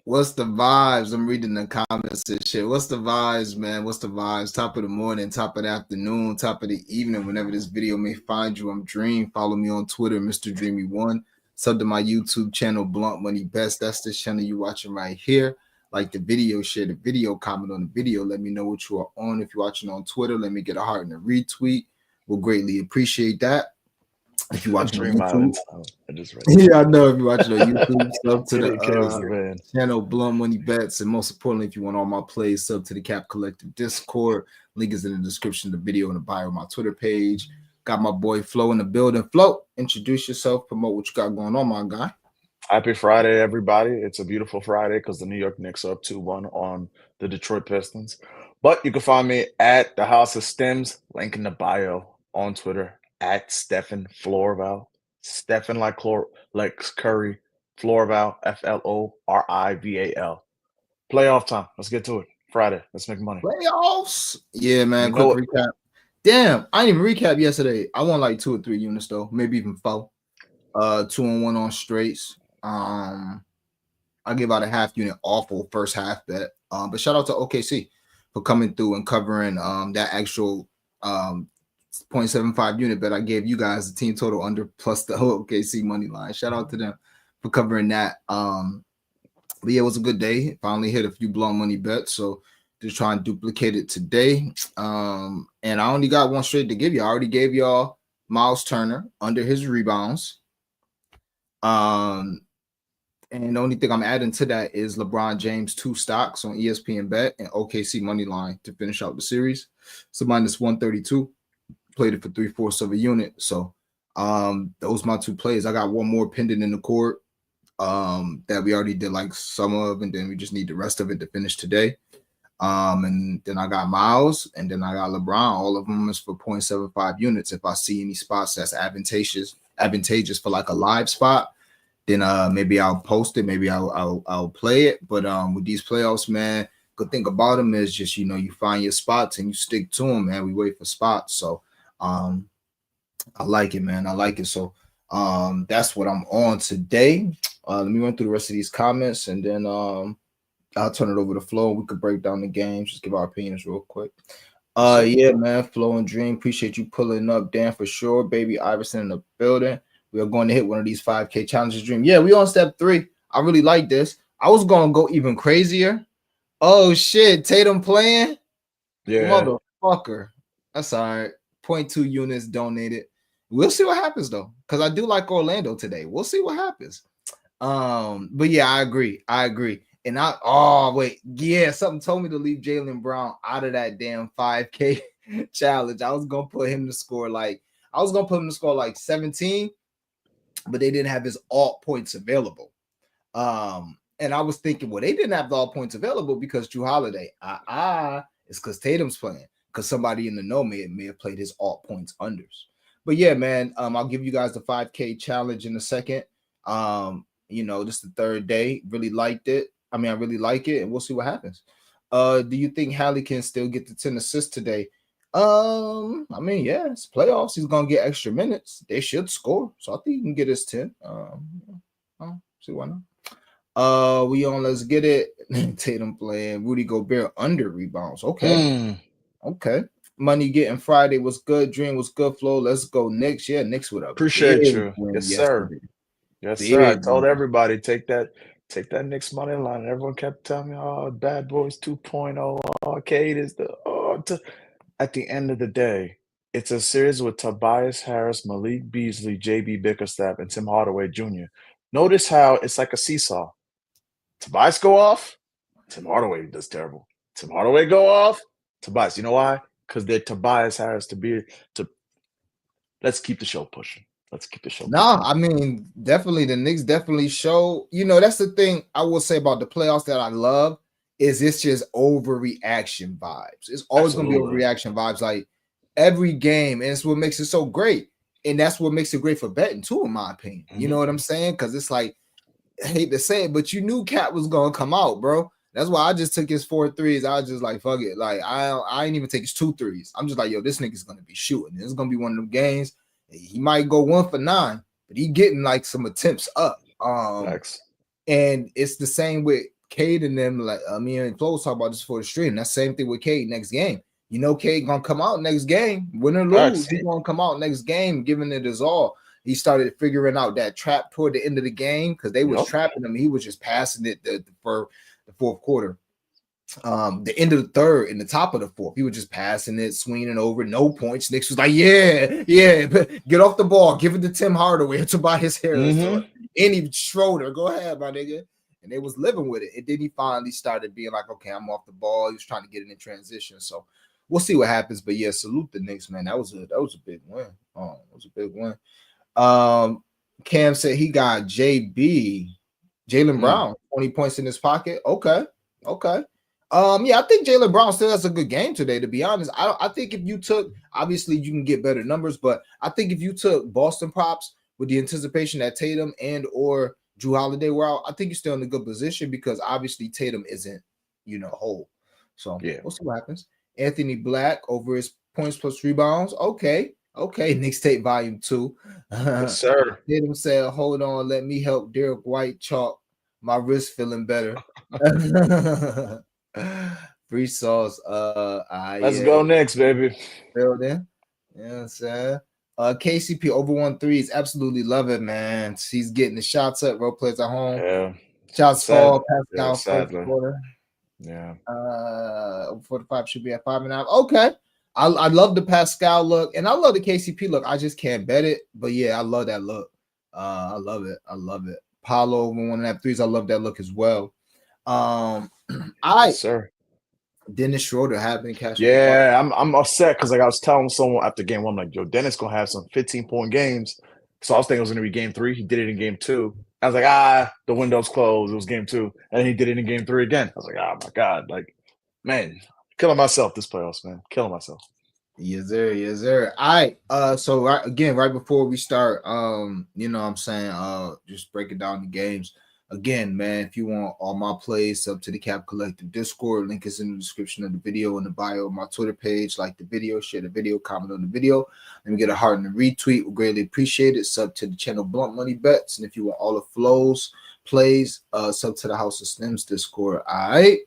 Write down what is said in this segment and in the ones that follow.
What's the vibes? I'm reading the comments and shit. What's the vibes, man? What's the vibes? Top of the morning, top of the afternoon, top of the evening, whenever this video may find you. I'm Dream. Follow me on Twitter, Mr. Dreamy1. Sub to my YouTube channel, Blunt Money Best. That's the channel you watching right here. Like the video, share the video, comment on the video. Let me know what you are on. If you're watching on Twitter, let me get a heart and a retweet. We'll greatly appreciate that. If you're watching on YouTube, I know. If you're watching on YouTube, sub to the channel Blunt Money Bets, and most importantly, if you want all my plays, sub to the Cap Collective Discord. Link is in the description of the video and the bio of my Twitter page. Got my boy Flo in the building. Flo, introduce yourself, promote what you got going on, my guy. Happy Friday, everybody. It's a beautiful Friday because the New York Knicks are up 2-1 on the Detroit Pistons. But you can find me at the House of Stems, link in the bio on Twitter, at Stephen Florival. Stephen like Curry, Florival, Florival. Playoff time. Let's get to it. Friday. Let's make money. Playoffs? Yeah, man. Quick recap. Damn, I didn't even recap yesterday. I won like 2 or 3 units, though. Maybe even 4. 2-1 on straights. I gave out a half unit awful first half bet. But shout out to OKC for coming through and covering that actual 0.75 unit bet I gave you guys, the team total under plus the OKC money line. Shout out to them for covering that. But yeah, it was a good day. Finally hit a few Blunt Money bets, so just try and duplicate it today. And I only got one straight to give you. I already gave y'all Miles Turner under his rebounds. And the only thing I'm adding to that is LeBron James 2 stocks on ESPN Bet and OKC money line to finish out the series. So minus 132. Played it for 3/4 of a unit. So those my 2 plays. I got one more pending in the court that we already did like some of, and then we just need the rest of it to finish today. And then I got Miles, and then I got LeBron. All of them is for 0.75 units. If I see any spots that's advantageous for like a live spot, then maybe I'll post it. Maybe I'll play it. But with these playoffs, man, good thing about them is just, you know, you find your spots and you stick to them, man. We wait for spots. So I like it, man. I like it. So that's what I'm on today. Let me run through the rest of these comments, and then I'll turn it over to Flo. We could break down the games, just give our opinions real quick. Yeah, man. Flo and Dream, appreciate you pulling up. Dan for sure. Baby Iverson in the building. We are going to hit one of these 5K challenges, Dream. Yeah, we on step 3. I really like this. I was going to go even crazier. Oh, shit. Tatum playing? Yeah. Motherfucker. That's all right. 0.2 units donated. We'll see what happens, though, because I do like Orlando today. We'll see what happens. But yeah, I agree. And something told me to leave Jaylen Brown out of that damn 5K challenge. I was gonna put him to score like 17, but they didn't have his alt points available. And I was thinking, well, they didn't have the alt points available because Jrue Holiday. It's because Tatum's playing, because somebody in the know may have played his alt points unders. But yeah, man, I'll give you guys the 5K challenge in a second. You know, this is the 3rd day. Really liked it. I really like it, and we'll see what happens. Do you think Hallie can still get the 10 assists today? Yeah, it's playoffs. He's gonna get extra minutes. They should score, so I think he can get his 10. See why not? We on. Let's get it. Tatum playing. Rudy Gobert under rebounds. Okay. Okay. Money getting Friday was good. Dream was good. Flo. Let's go Knicks. Yeah, Knicks with a appreciate you. Yes, sir. Yes, sir. I told everybody take that Knicks money line. And everyone kept telling me, "Oh, Bad Boys 2.0. Arcade is the." At the end of the day, it's a series with Tobias Harris, Malik Beasley, JB Bickerstaff, and Tim Hardaway Jr. Notice how it's like a seesaw. Tobias go off, Tim Hardaway does terrible. Tim Hardaway go off, Tobias. You know why? Because they're Tobias Harris to. Let's keep the show pushing. Definitely the Knicks definitely show. You know, that's the thing I will say about the playoffs that I love is it's just overreaction vibes. It's always going to be overreaction vibes, like every game, and it's what makes it so great. And that's what makes it great for betting too, in my opinion. You know what I'm saying? Because it's like, I hate to say it, but you knew Cat was going to come out, bro. That's why I just took his 4 threes. I was just like, fuck it. Like, I ain't even take his 2 threes. I'm just like, yo, this nigga's going to be shooting. This is going to be one of them games. He might go 1 for 9, but he getting like some attempts up. And it's the same with Cade and them, like me and Flo was talking about this for the stream. That same thing with Cade next game. You know, Cade gonna come out next game, win or lose. He's gonna come out next game, giving it his all. He started figuring out that trap toward the end of the game because they was trapping him. He was just passing it for the fourth quarter. The end of the third and the top of the fourth, he was just passing it, swinging over, no points. Knicks was like, yeah, get off the ball, give it to Tim Hardaway, Tobias Harris, any Schroeder. Go ahead, my nigga. And they was living with it. And then he finally started being like, okay, I'm off the ball. He was trying to get it in transition. So we'll see what happens. But yeah, salute the Knicks, man. That was a big win. It was a big win. Cam said he got Jaylen Brown, 20 points in his pocket. Okay. Yeah, I think Jaylen Brown still has a good game today, to be honest. I think if you took, obviously you can get better numbers, but I think if you took Boston props with the anticipation that Tatum and or Drew Holiday were out, I think you're still in a good position because obviously Tatum isn't, whole. So yeah, we'll see what happens. Anthony Black over his points plus rebounds. Okay. Knicks Tape Volume 2. Yes, sir. Tatum said, hold on, let me help Derek White chalk. My wrist feeling better. Free sauce. Let's go Knicks, baby. Building. You know what I'm saying? KCP over 1-3s. Absolutely love it, man. He's getting the shots up. Role plays at home. Yeah. Shots fall. Pascal first quarter. Yeah. 45 should be at 5.5. Okay. I love the Pascal look and I love the KCP look. I just can't bet it, but yeah, I love that look. I love it. Paulo over 1.5 threes. I love that look as well. Yes, sir. Dennis Schroeder have been catching. Yeah, I'm upset because I was telling someone after game 1, I'm like, yo, Dennis gonna have some 15-point games. So I was thinking it was gonna be game 3. He did it in game 2. I was like, the window's closed. It was game 2, and he did it in game 3 again. I was like, oh my god, like, man, killing myself this playoffs, man, killing myself. Yes, sir. All right. So right before we start, just breaking down the games. Again, man, if you want all my plays up to the Cap Collective Discord, link is in the description of the video in the bio of my Twitter page. Like the video, share the video, comment on the video. Let me get a heart and a retweet. We greatly appreciate it. Sub to the channel Blunt Money Bets. And if you want all the flows, plays, sub to the House of Snims Discord. All right.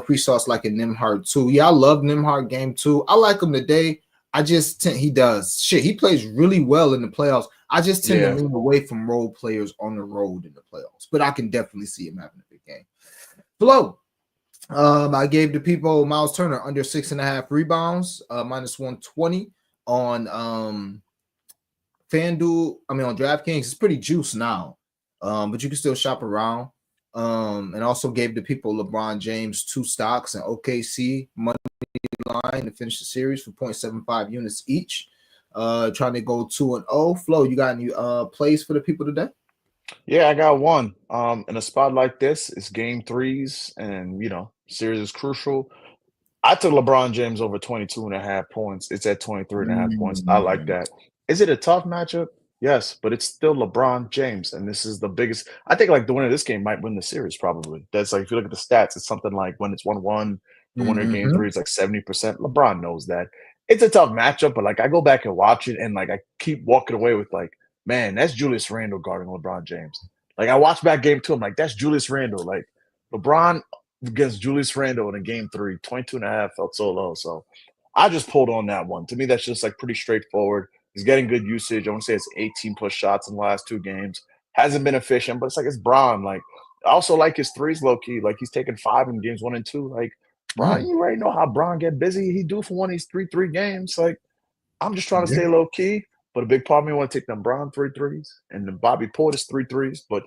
Free sauce like a Nimhard too. Yeah, I love Nimhard game 2. I like him today. He does shit. He plays really well in the playoffs. I just tend to lean away from role players on the road in the playoffs, but I can definitely see him having a big game. Flo, I gave the people Miles Turner under 6.5 rebounds, minus 120 on FanDuel. I mean on DraftKings. It's pretty juiced now, but you can still shop around. And also gave the people LeBron James 2 stocks and OKC money line to finish the series for 0.75 units each. Trying to go 2-0. Flo, you got any plays for the people today? Yeah, I got one. In a spot like this, it's game 3s, and series is crucial. I took LeBron James over 22.5 points. It's at 23.5 points. I like that. Is it a tough matchup? Yes, but it's still LeBron James, and this is the biggest. I think like the winner of this game might win the series probably. That's like if you look at the stats, it's something like when it's 1-1, the winner of game 3 is like 70%. LeBron knows that. It's a tough matchup, but like I go back and watch it, and like I keep walking away with like, man, that's Julius Randle guarding LeBron James. Like I watched back game 2, I'm like, that's Julius Randle. Like LeBron against Julius Randle in a game 3, 22.5 felt so low. So I just pulled on that one. To me, that's just like pretty straightforward. He's getting good usage. I want to say it's 18 plus shots in the last 2 games. Hasn't been efficient, but it's like it's Bron. Like I also like his threes low key. Like he's taking 5 in games 1 and 2. Like Bron, you already know how Bron get busy. He do for one of these 3-3 games. Like I'm just trying to stay low key, but a big part of me want to take them Bron 3-3s and the Bobby Portis 3-3s. But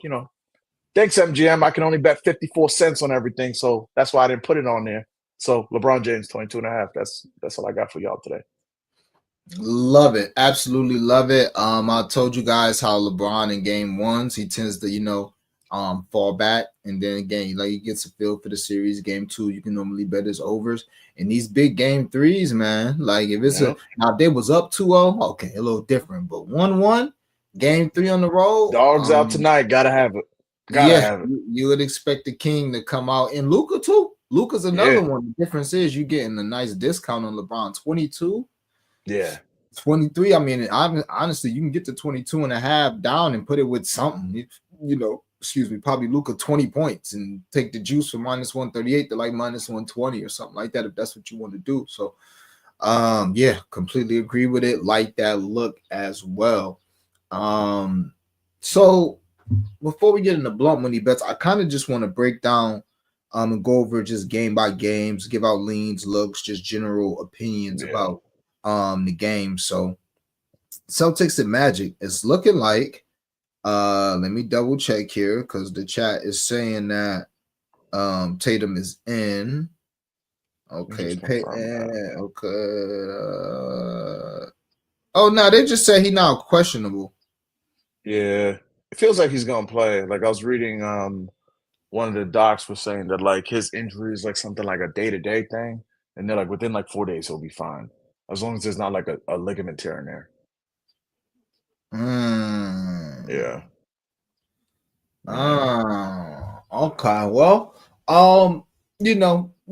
thanks MGM. I can only bet 54 cents on everything, so that's why I didn't put it on there. So LeBron James 22.5. That's all I got for y'all today. Love it. Absolutely love it. I told you guys how LeBron in game 1s, he tends to, fall back. And then again, like he gets a feel for the series. Game 2, you can normally bet his overs. And these big game 3s, man, like if it's now if they was up 2-0, okay, a little different. But 1-1, game 3 on the road. Dogs out tonight. Gotta have it. Gotta have it. You would expect the king to come out. And Luka too. Luka's another one. The difference is you getting a nice discount on LeBron. 22. Yeah. 23. I mean, honestly, you can get to 22.5 down and put it with something, probably Luka 20 points and take the juice from -138 to like -120 or something like that if that's what you want to do. So yeah, completely agree with it. Like that look as well. So before we get into blunt money bets, I kind of just want to break down and go over just game by games, give out leans, looks, just general opinions about the game. So Celtics and Magic, it's looking like let me double check here because the chat is saying that Tatum is in. Okay, okay. Oh no, they just said he now questionable. Yeah, it feels like he's gonna play. Like I was reading, one of the docs was saying that like his injury is like something like a day-to-day thing, and they're like within like 4 days he'll be fine as long as there's not like a ligament tear in there. Yeah. Okay. Well,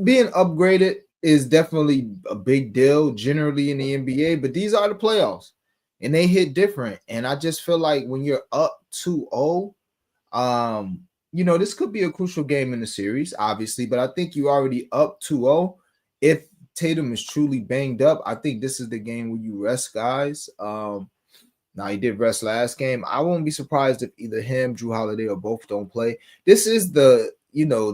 being upgraded is definitely a big deal generally in the NBA, but these are the playoffs and they hit different. And I just feel like when you're up 2-0, this could be a crucial game in the series, obviously, but I think you already up 2-0. If Tatum is truly banged up, I think this is the game where you rest guys. Now he did rest last game. I won't be surprised if either him, Drew Holiday, or both don't play. This is the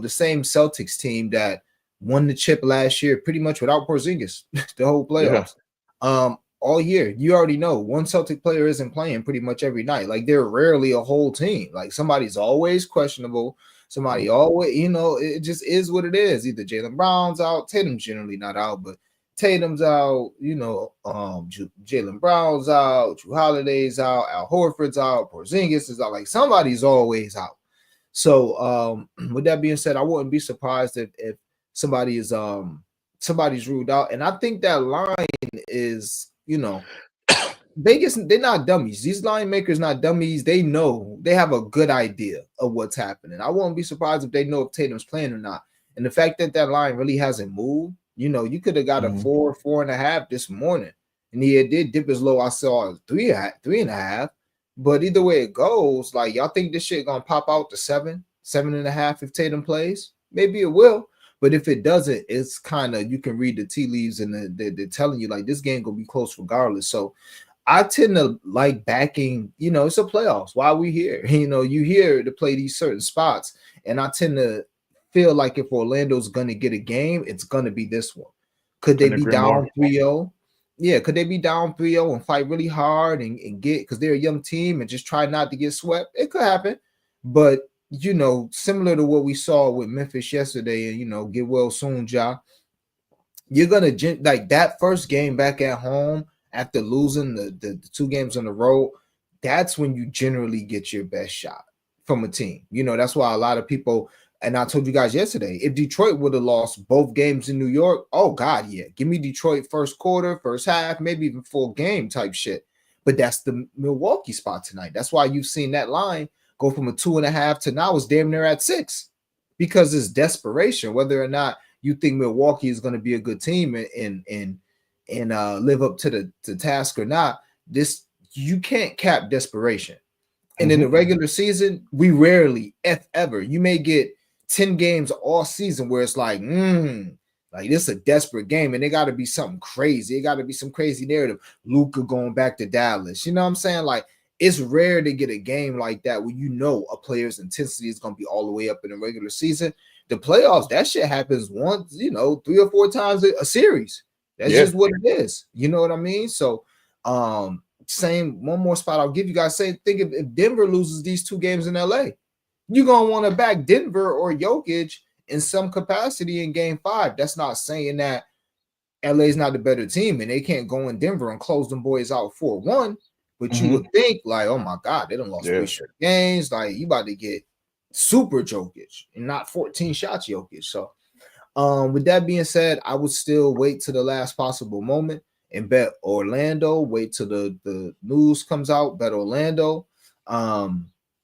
same Celtics team that won the chip last year, pretty much without Porzingis, the whole playoffs. Yeah. All year. You already know one Celtic player isn't playing pretty much every night. Like they're rarely a whole team. Like somebody's always questionable. Somebody always, it just is what it is. Either Jaylen Brown's out, Tatum's generally not out, but Tatum's out, Jaylen Brown's out, Drew Holiday's out, Al Horford's out, Porzingis is out. Like somebody's always out. So with that being said, I wouldn't be surprised if somebody is somebody's ruled out. And I think that line is, Vegas, they're not dummies. These line makers not dummies. They know, they have a good idea of what's happening. I won't be surprised if they know if Tatum's playing or not. And the fact that line really hasn't moved, you could have got a 4.5 this morning. And it did dip as low. I saw 3.5. But either way it goes, like y'all think this shit gonna pop out to 7.5 if Tatum plays? Maybe it will. But if it doesn't, it's kind of, you can read the tea leaves and they're telling you like this game gonna be close regardless. So I tend to like backing, it's a playoffs. Why are we here? You here to play these certain spots. And I tend to feel like if Orlando's gonna get a game, it's gonna be this one. Could they be down 3-0? Yeah, could they be down 3-0 and fight really hard and get, because they're a young team and just try not to get swept? It could happen. But similar to what we saw with Memphis yesterday, and get well soon, Ja. You're gonna like that first game back at home after losing the 2 games on the road. That's when you generally get your best shot from a team. That's why a lot of people, and I told you guys yesterday, if Detroit would have lost both games in New York, oh God, yeah, give me Detroit first quarter, first half, maybe even full game type shit. But that's the Milwaukee spot tonight. That's why you've seen that line go from a 2.5 to now it's damn near at 6, because it's desperation. Whether or not you think Milwaukee is going to be a good team and live up to the task or not, this, you can't cap desperation. And in the regular season, we rarely, if ever, you may get 10 games all season where it's like this is a desperate game and it got to be something crazy. It got to be some crazy narrative. Luka going back to Dallas. You know what I'm saying? Like, it's rare to get a game like that where a player's intensity is going to be all the way up in the regular season. The playoffs, that shit happens once, 3 or 4 times a series. That's just what it is. You know what I mean? So, same, one more spot I'll give you guys. Think if Denver loses these 2 games in LA, you're going to want to back Denver or Jokic in some capacity in game 5. That's not saying that LA's not the better team and they can't go in Denver and close them boys out 4-1. But you would think like, oh my God, they done lost 3 straight games. Like, you about to get super Jokic and not 14 shots Jokic. So with that being said, I would still wait to the last possible moment and bet Orlando. Wait till the news comes out, bet Orlando.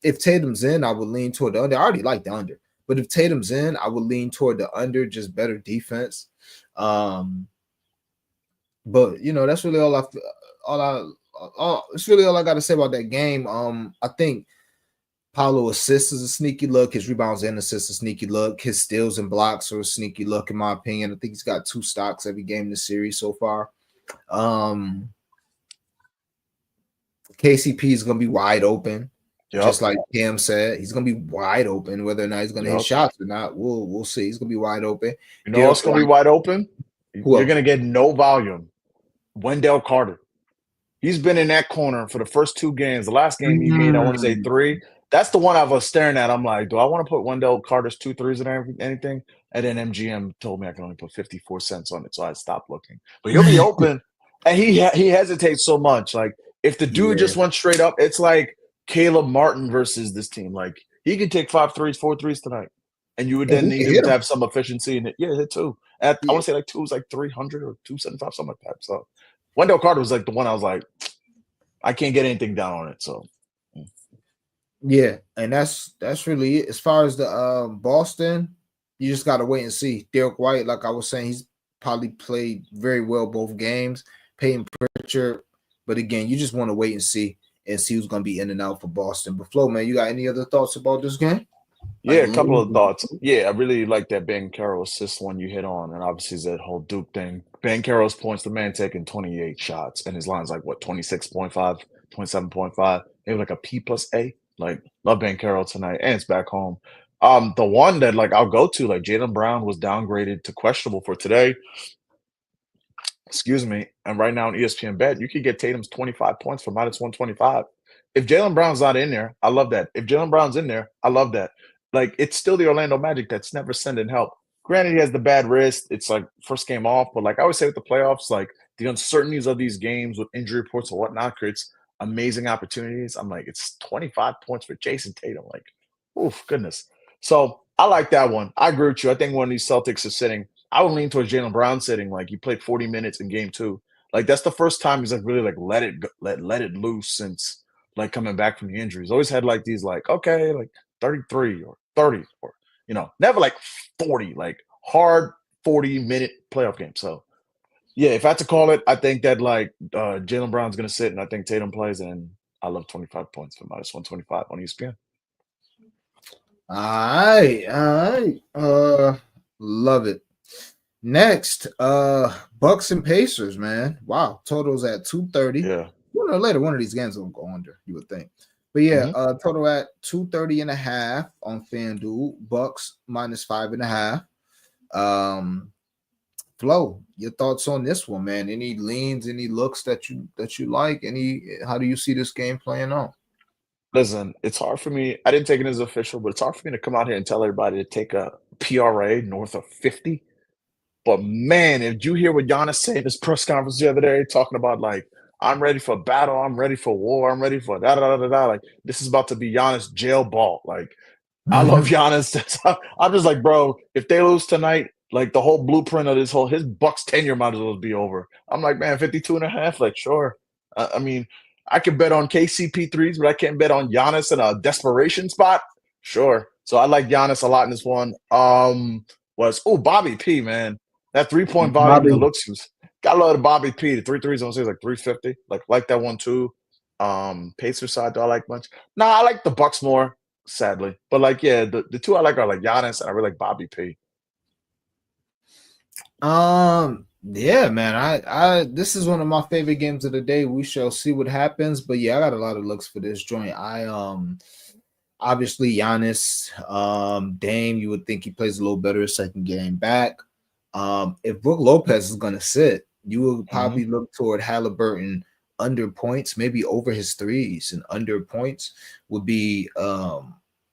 If Tatum's in, I would lean toward the under. I already like the under, but if Tatum's in, I would lean toward the under, just better defense. But that's really it's really all I got to say about that game. I think Paolo assists is a sneaky look. His rebounds and assists a sneaky look. His steals and blocks are a sneaky look, in my opinion. I think he's got 2 stocks every game in the series so far. KCP is going to be wide open. Just like Cam said, he's going to be wide open. Whether or not he's going to hit shots or not, we'll see. He's going to be wide open. You know what's going to be wide open? You're going to get no volume. Wendell Carter. He's been in that corner for the first 2 games. The last game he made, I want to say 3. That's the one I was staring at. I'm like, do I want to put Wendell Carter's 2 threes in anything? And then MGM told me I can only put 54 cents on it, so I stopped looking. But he'll be open, and he hesitates so much. Like, if the dude just went straight up, it's like Caleb Martin versus this team. Like, he could take 5 threes, 4 threes tonight, and you would then need him to have some efficiency in it. Yeah, hit 2. I want to say like 2 was like 300 or 275, something like that. So Wendell Carter was like the one I was like, I can't get anything down on it. So yeah, and that's really it. As far as the Boston, you just gotta wait and see. Derek White, like I was saying, he's probably played very well both games. Peyton Pritchard, but again, you just want to wait and see who's gonna be in and out for Boston. But Flo, man, you got any other thoughts about this game? Yeah, a couple of thoughts. Yeah, I really like that Banchero assist one you hit on, and obviously that whole Duke thing. Banchero's points, the man taking 28 shots, and his line's like, what, 26.5, 27.5, maybe like a P plus A. Like, love Banchero tonight, and it's back home. The one that, like, I'll go to, like, Jaylen Brown was downgraded to questionable for today. Excuse me. And right now on ESPN Bet, you could get Tatum's 25 points for minus 125. If Jaylen Brown's not in there, I love that. If Jaylen Brown's in there, I love that. Like, it's still the Orlando Magic that's never sending help. Granted, he has the bad wrist. It's like first game off. But like I always say with the playoffs, like the uncertainties of these games with injury reports and whatnot creates amazing opportunities. I'm like, it's 25 points for Jason Tatum. Like, oof, goodness. So I like that one. I agree with you. I think when these Celtics are sitting, I would lean towards Jaylen Brown sitting. Like, he played 40 minutes in game 2. Like, that's the first time he's like really like let it loose since like coming back from the injuries. Always had like these like, okay, like 33 or 30 or, you know, never like 40, like hard 40-minute playoff game. So yeah, if I had to call it, I think that like Jaylen Brown's gonna sit and I think Tatum plays, and I love 25 points for minus 125 on ESPN. All right. Love it. Next, Bucks and Pacers, man. Wow, totals at 230. Yeah. Sooner or later, one of these games will go under, you would think. But yeah, total at 230.5 on FanDuel. Bucks minus 5.5. Flo, your thoughts on this one, man? Any leans, any looks that you like? How do you see this game playing out? Listen, it's hard for me. I didn't take it as official, but it's hard for me to come out here and tell everybody to take a PRA north of 50. But man, if you hear what Giannis said in his press conference the other day, talking about like, I'm ready for battle, I'm ready for war, I'm ready for da da da da. Like, this is about to be Giannis jail ball. Like, I love Giannis. I'm just like, bro, if they lose tonight, like the whole blueprint of his Bucks tenure might as well be over. I'm like, man, 52.5, like, sure. I mean, I can bet on KCP threes, but I can't bet on Giannis in a desperation spot. Sure. So I like Giannis a lot in this one. Bobby P, man. That 3-point volume in the looks, got a lot of Bobby P. The 3 threes, I want to say, like 350. Like that one too. Pacer side, do I like much? Nah, I like the Bucks more, sadly. But like, yeah, the 2 I like are like Giannis, and I really like Bobby P. Yeah, man. I this is one of my favorite games of the day. We shall see what happens. But yeah, I got a lot of looks for this joint. Obviously Giannis, Dame, you would think he plays a little better his second game back. If Brook Lopez is gonna sit, you would probably look toward Halliburton under points, maybe over his threes, and under points would be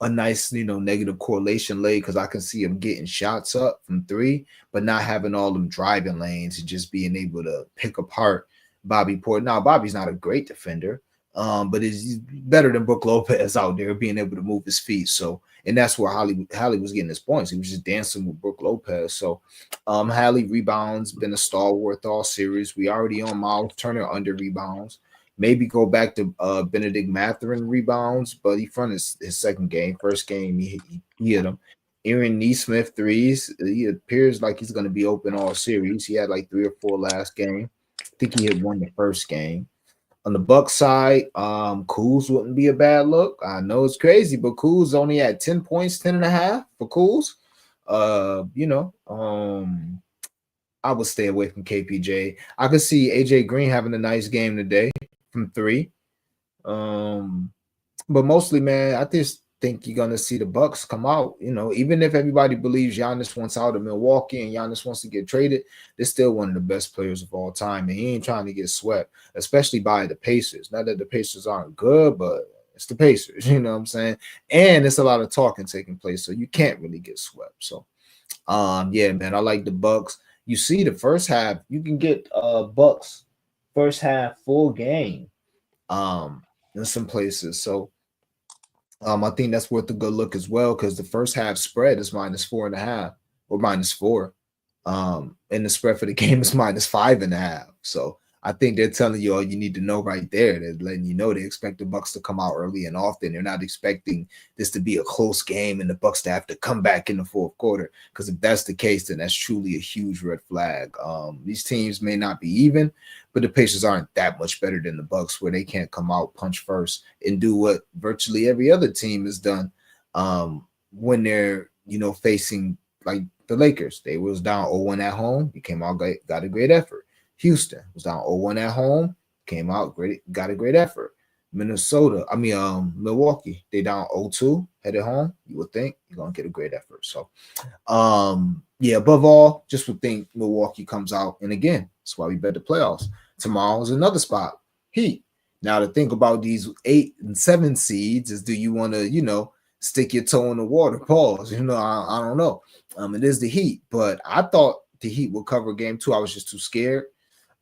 a nice, negative correlation lay, because I can see him getting shots up from 3, but not having all them driving lanes and just being able to pick apart Bobby Portis. Now, Bobby's not a great defender, but he's better than Brook Lopez out there being able to move his feet. So, and that's where Hallie was getting his points. He was just dancing with Brook Lopez. So, Hallie rebounds, been a stalwart all series. We already on Miles Turner under rebounds. Maybe go back to Benedict Mathurin rebounds, but he from his second game. First game, he hit him. Aaron Nesmith threes. He appears like he's going to be open all series. He had like 3 or 4 last game. I think he hit 1 the first game. On the Bucks side, Kuz wouldn't be a bad look. I know it's crazy, but Kuz only had 10 points, 10.5 for Kuz. I would stay away from KPJ. I could see AJ Green having a nice game today from 3. But mostly, man, I just think you're gonna see the Bucks come out. Even if everybody believes Giannis wants out of Milwaukee and Giannis wants to get traded, they're still one of the best players of all time, and he ain't trying to get swept, especially by the Pacers. Not that the Pacers aren't good, but it's the Pacers, you know what I'm saying? And it's a lot of talking taking place, so you can't really get swept. So, yeah, man, I like the Bucks. You see, the first half, you can get Bucks first half full game in some places. So I think that's worth a good look as well, because the first half spread is -4.5 or -4. And the spread for the game is -5.5. So I think they're telling you all you need to know right there. They're letting you know they expect the Bucks to come out early and often. They're not expecting this to be a close game and the Bucks to have to come back in the fourth quarter. Because if that's the case, then that's truly a huge red flag. These teams may not be even, but the Pacers aren't that much better than the Bucks, where they can't come out punch first and do what virtually every other team has done when they're facing like the Lakers. They was down 0-1 at home. He came out, got a great effort. Houston was down 0-1 at home, came out great, got a great effort. Milwaukee, they down 0-2, headed home. You would think you're gonna get a great effort. So, yeah, above all, just would think Milwaukee comes out, and again, that's why we bet the playoffs. Tomorrow is another spot, Heat. Now to think about these 8 and 7 seeds is, do you want to, stick your toe in the water? Pause. I don't know. It is the Heat, but I thought the Heat would cover game 2. I was just too scared.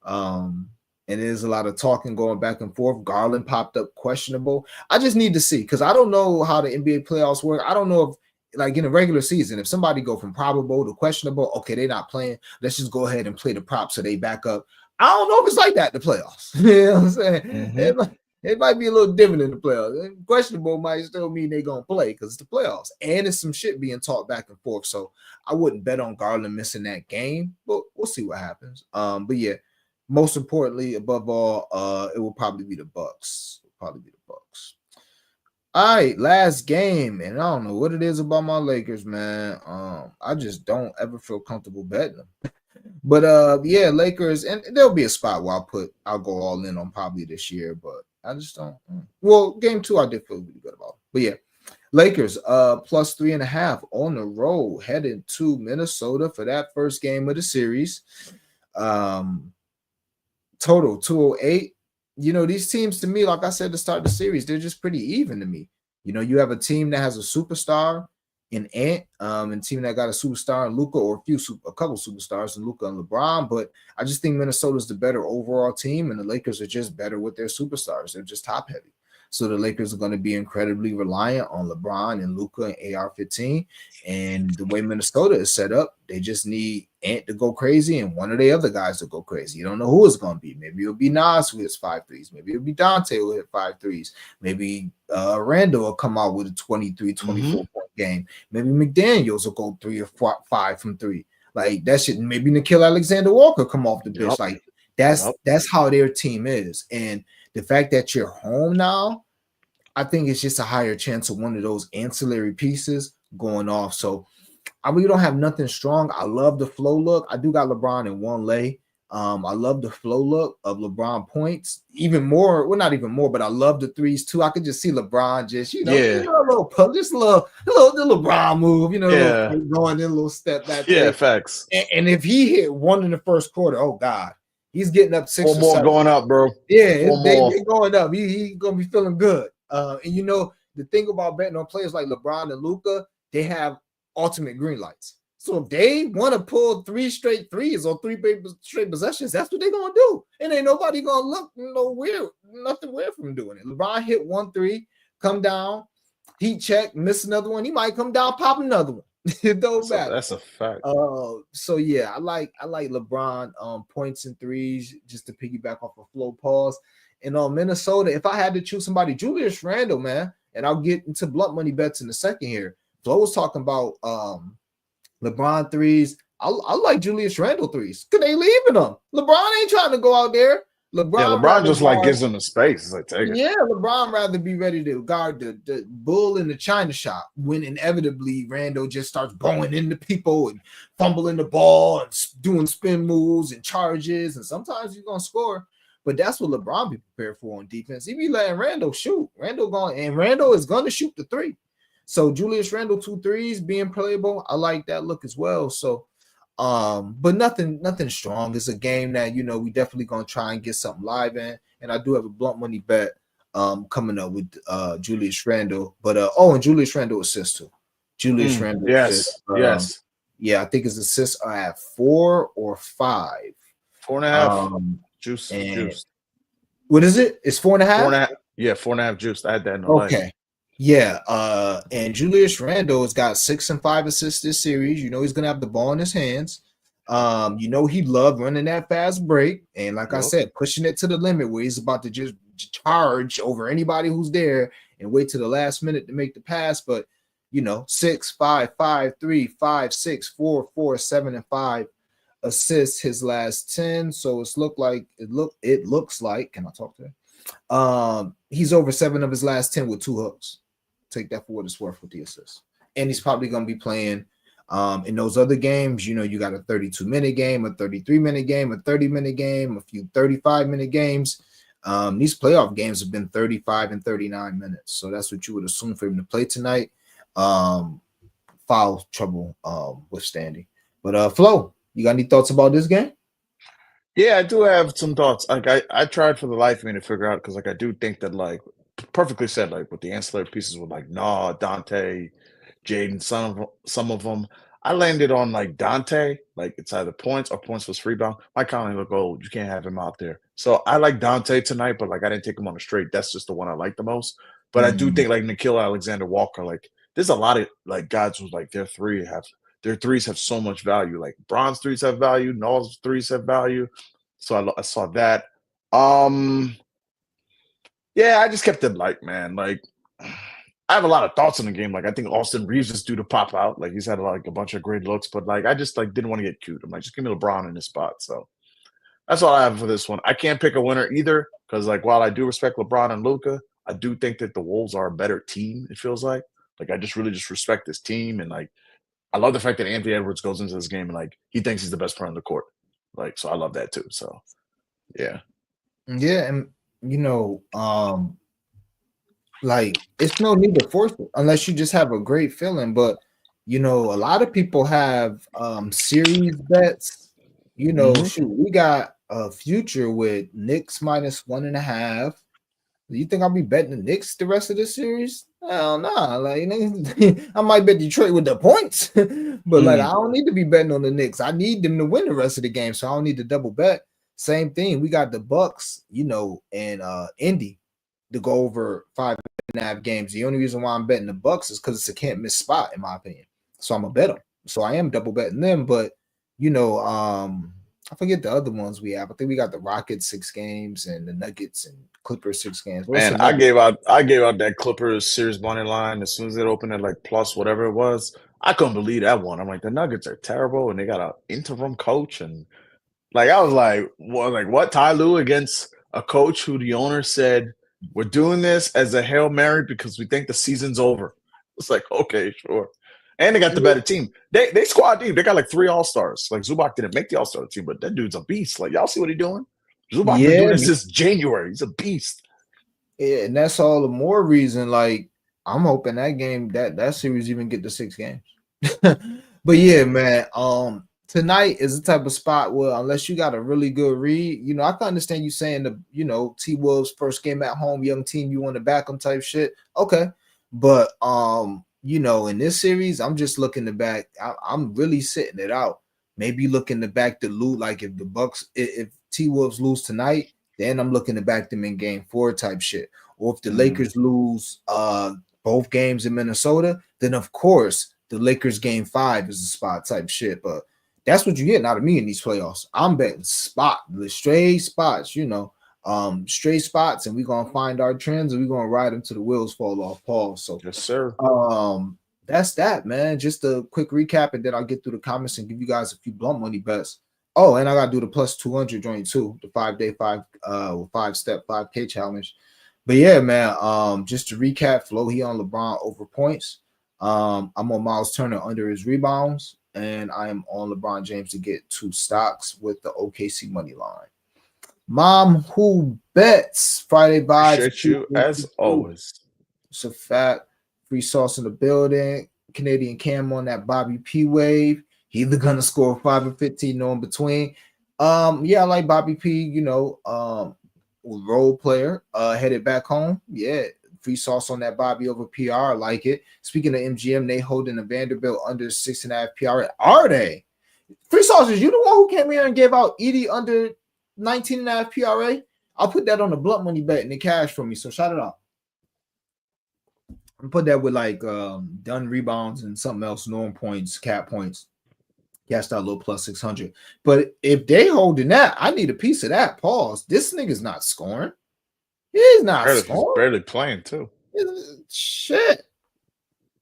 And there's a lot of talking going back and forth. Garland popped up questionable. I just need to see, because I don't know how the NBA playoffs work. I don't know if, like in a regular season, if somebody go from probable to questionable, okay, they're not playing. Let's just go ahead and play the prop so they back up. I don't know if it's like that in the playoffs. You know what I'm saying? Mm-hmm. It might be a little different in the playoffs. Questionable might still mean they're going to play because it's the playoffs. And it's some shit being talked back and forth. So I wouldn't bet on Garland missing that game, but we'll see what happens. But yeah, most importantly, above all, it will probably be the Bucks. All right, last game, and I don't know what it is about my Lakers, man. I just don't ever feel comfortable betting them. But yeah, Lakers, and there'll be a spot where I'll go all in on probably this year, but I just don't. Well, game 2 I did feel really good about. But yeah, Lakers plus 3.5 on the road, headed to Minnesota for that first game of the series. Total 208. These teams, to me, like I said to start the series, they're just pretty even to me. You have a team that has a superstar in Ant, and a team that got a superstar in Luka, or a couple superstars in Luka and LeBron. But I just think Minnesota's the better overall team, and the Lakers are just better with their superstars. They're just top heavy. So the Lakers are going to be incredibly reliant on LeBron and Luka and AR-15. And the way Minnesota is set up, they just need Ant to go crazy and one of the other guys to go crazy. You don't know who it's going to be. Maybe it'll be Nas who hits 5 threes. Maybe it'll be Dante who hit 5 threes. Maybe Randall will come out with a 23, 24 point game. Maybe McDaniels will go 3 or 5 from 3. Like that shit. Maybe Nickeil Alexander-Walker come off the bench. Like that's how their team is. And the fact that you're home now, I think it's just a higher chance of one of those ancillary pieces going off. So I really don't have nothing strong. I love the flow look. I do got LeBron in one lay. I love the flow look of LeBron points. Even more, well, not even more, but I love the threes too. I could just see LeBron just, a little LeBron move, going in a little step back. Yeah, there. Facts. And if he hit 1 in the first quarter, oh God. He's getting up 6 or more 7. Going up, bro. Yeah, they're going up. He's going to be feeling good. And the thing about betting on players like LeBron and Luka, they have ultimate green lights. So if they want to pull 3 straight threes or 3 straight possessions, that's what they're going to do. And ain't nobody going to look nothing weird from doing it. LeBron hit 1 3, come down, heat check, miss another one. He might come down, pop another one. It don't matter. That's a fact. So yeah, I like LeBron points and threes, just to piggyback off a flow pause. And on Minnesota, if I had to choose somebody, Julius Randle, man, and I'll get into blunt money bets in a second here. Flo was talking about LeBron threes. I like Julius Randle threes because they leaving them. LeBron ain't trying to go out there. LeBron just like gives him the space. It's like, take it. Yeah, LeBron rather be ready to guard the bull in the china shop when inevitably Randall just starts blowing into people and fumbling the ball and doing spin moves and charges, and sometimes he's gonna score. But that's what LeBron be prepared for on defense. He be letting Randall shoot. Randall is gonna shoot the three. So Julius Randle 2 threes being playable. I like that look as well. So but nothing strong. It's a game that we definitely gonna try and get something live in. And I do have a blunt money bet coming up with Julius Randle. But and Julius Randle assists too. Julius Randle. Yes. Yeah, I think his assists are at 4 or 5. 4.5. Juice. What is it? It's 4.5? 4.5. Yeah, 4.5 juice. I had that in the okay. Life. Yeah, and Julius Randle has got 6 and 5 assists this series. He's gonna have the ball in his hands. He loved running that fast break, and like I said, pushing it to the limit where he's about to just charge over anybody who's there and wait to the last minute to make the pass. But 6, 5, 5, 3, 5, 6, 4, 4, 7, and 5 assists his last 10. So it looks like. Can I talk to him? He's over 7 of his last 10 with 2 hooks. Take that for what it's worth with the assists. And he's probably going to be playing in those other games. You got a 32-minute game, a 33-minute game, a 30-minute game, a few 35-minute games. These playoff games have been 35 and 39 minutes. So that's what you would assume for him to play tonight. Foul trouble withstanding. But Flo, you got any thoughts about this game? Yeah, I do have some thoughts. Like I tried for the life of me to figure out because I do think that perfectly said with the ancillary pieces with Dante, Jaden, some of them. I landed on Dante, it's either points or points was rebound. Mike Conley look old. You can't have him out there. So I like Dante tonight, but I didn't take him on the straight. That's just the one I like the most. But I do think Nickeil Alexander-Walker, there's a lot of guys who their threes have so much value. Bron's threes have value, Noah's threes have value. So I saw that. Yeah, I just kept it light, man. I have a lot of thoughts on the game. I think Austin Reeves is due to pop out. He's had a bunch of great looks, but I just didn't want to get cute. I'm just give me LeBron in this spot. So that's all I have for this one. I can't pick a winner either because while I do respect LeBron and Luka, I do think that the Wolves are a better team. It feels like I just really respect this team and I love the fact that Anthony Edwards goes into this game and he thinks he's the best player on the court. So I love that too. So yeah. Yeah, and it's no need to force it unless you just have a great feeling. But a lot of people have series bets. Shoot, we got a future with Knicks -1.5. Do you think I'll be betting the Knicks the rest of the series? Hell nah. I might bet Detroit with the points, but I don't need to be betting on the Knicks. I need them to win the rest of the game, so I don't need to double bet. Same thing. We got the Bucks, and Indy to go over 5.5 games. The only reason why I'm betting the Bucks is because it's a can't miss spot, in my opinion. So I'm a bet them. So I am double betting them, but I forget the other ones we have. I think we got the Rockets 6 games and the Nuggets and Clippers 6 games. Man, I gave out that Clippers series money line as soon as it opened at plus whatever it was. I couldn't believe that one. I'm the Nuggets are terrible and they got an interim coach and I was what? Ty Lue against a coach who the owner said we're doing this as a Hail Mary because we think the season's over. It's okay, sure. And they got the better team. They squad deep. They got 3 All-Stars. Zubac didn't make the All-Star team, but that dude's a beast. Y'all see what he's doing? Zubac been doing this since January. He's a beast. Yeah, and that's all the more reason. I'm hoping that game, that series even get to 6 games. But yeah, man. Tonight is the type of spot where unless you got a really good read, I can understand you saying the T-Wolves first game at home, young team, you want to back them type shit. Okay. But in this series, I'm just looking to back. I'm really sitting it out. Maybe looking to back the loot. If the Bucks, if T-Wolves lose tonight, then I'm looking to back them in game 4 type shit. Or if the Lakers lose both games in Minnesota, then of course the Lakers game 5 is a spot type shit. But that's what you're getting out of me in these playoffs. I'm betting the straight spots, straight spots, and we're gonna find our trends and we're gonna ride them till the wheels fall off. Paul. So yes, sir. That's that, man. Just a quick recap, and then I'll get through the comments and give you guys a few blunt money bets Oh, and I gotta do the plus 200 joint too, the 5-day 5-step 5K challenge. But yeah, man. Just to recap, Flo, he on LeBron over points. I'm on Miles Turner under his rebounds, and I am on LeBron James to get 2 stocks with the OKC money line. Mom, who bets Friday vibes? Appreciate you as always. It's a fact. Free sauce in the building. Canadian Cam on that Bobby P wave. He either gonna score 5 or 15, no in between. Yeah, I like Bobby P. Role player. Headed back home. Yeah, free sauce on that Bobby over PR. I like it. Speaking of MGM, they holding the Vanderbilt under 6.5 PR. Are they? Free sauces, you the one who came here and gave out Edie under 19.5 PRA? I'll put that on the blunt money bet in the cash for me. So shout it out. I'm put that with like done rebounds and something else, norm points, cap points. Cashed out a little plus 600. But if they holding that, I need a piece of that. Pause. This nigga's not scoring. He's not scoring. Barely playing too. Shit.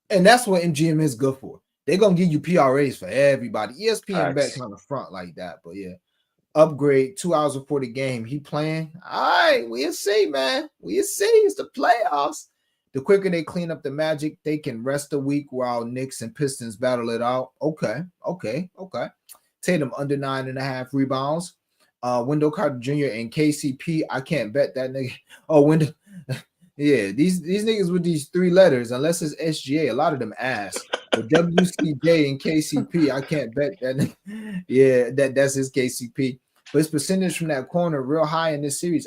And that's what MGM is good for. They're gonna give you PRAs for everybody. ESPN bet on the front like that, but yeah. Upgrade 2 hours before the game. He playing. All right, we'll see, man. We'll see. It's the playoffs. The quicker they clean up the Magic, they can rest a week while Knicks and Pistons battle it out. Okay. Tatum under 9.5 rebounds. Wendell Carter Jr. and KCP. I can't bet that nigga. Oh, Wendell. Yeah, these niggas with these 3 letters, unless it's SGA, a lot of them ass. But WCJ and KCP, I can't bet that. Yeah, that's his KCP. But his percentage from that corner real high in this series.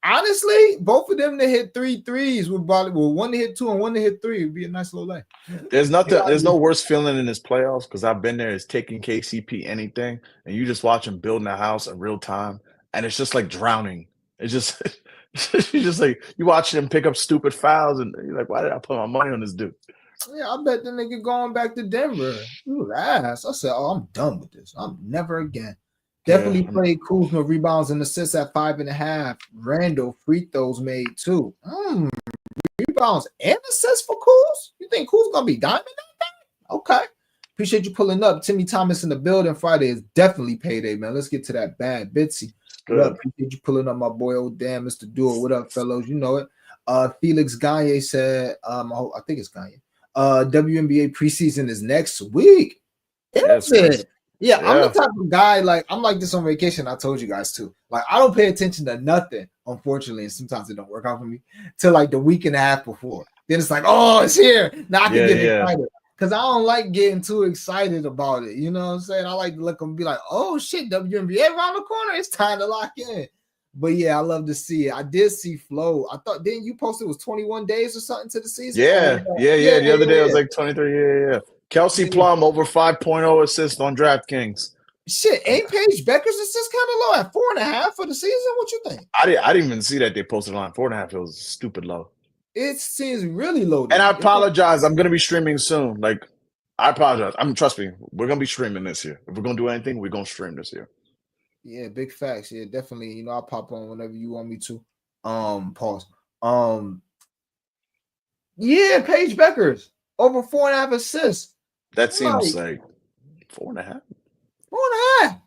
Honestly, both of them to hit 3 threes would probably one to hit 2 and one to hit 3 would be a nice little lay. There's no worse feeling in this playoffs because I've been there. Is taking KCP anything, and you just watch him building a house in real time, and it's just like drowning. It's just. You just like you watch him pick up stupid fouls, and you're like, "Why did I put my money on this dude?" Yeah, I bet the nigga going back to Denver. Ooh, ass. I said, "Oh, I'm done with this. I'm never again." Definitely played Kuzma rebounds and assists at 5.5. Randall free throws made too. Rebounds and assists for Kuz. You think Kuz gonna be diamond that thing? Okay. Appreciate you pulling up. Timmy Thomas in the building. Friday is definitely payday, man. Let's get to that bad Bitsy. What up? Appreciate you pulling up, my boy. Old damn, Mr. Duo. What up, fellows? You know it. Felix Gagne said, I think it's Gagne. WNBA preseason is next week. Is it? Yeah, I'm the type of guy, I'm like this on vacation. I told you guys too. Like, I don't pay attention to nothing, unfortunately, and sometimes it don't work out for me till like the week and a half before. Then it's like, oh, it's here. Now I can get excited. Because I don't like getting too excited about it. You know what I'm saying? I like to look and be like, oh shit, WNBA around the corner. It's time to lock in. But yeah, I love to see it. I did see Flo. I thought, didn't you post it was 21 days or something to the season? Yeah. The other day it was like 23. Yeah. Kelsey Plum over 5.0 assists on DraftKings. Shit, ain't Paige Becker's assist kind of low at 4.5 for the season? What you think? I didn't even see that they posted on 4.5. It was stupid low. It seems really low. And I apologize. I'm gonna be streaming soon. Like, I apologize. Trust me, we're gonna be streaming this year. If we're gonna do anything, we're gonna stream this year. Yeah, big facts. Yeah, definitely. I'll pop on whenever you want me to. Pause. Yeah, Paige Becker's over 4.5 assists. That seems like 4.5. 4.5.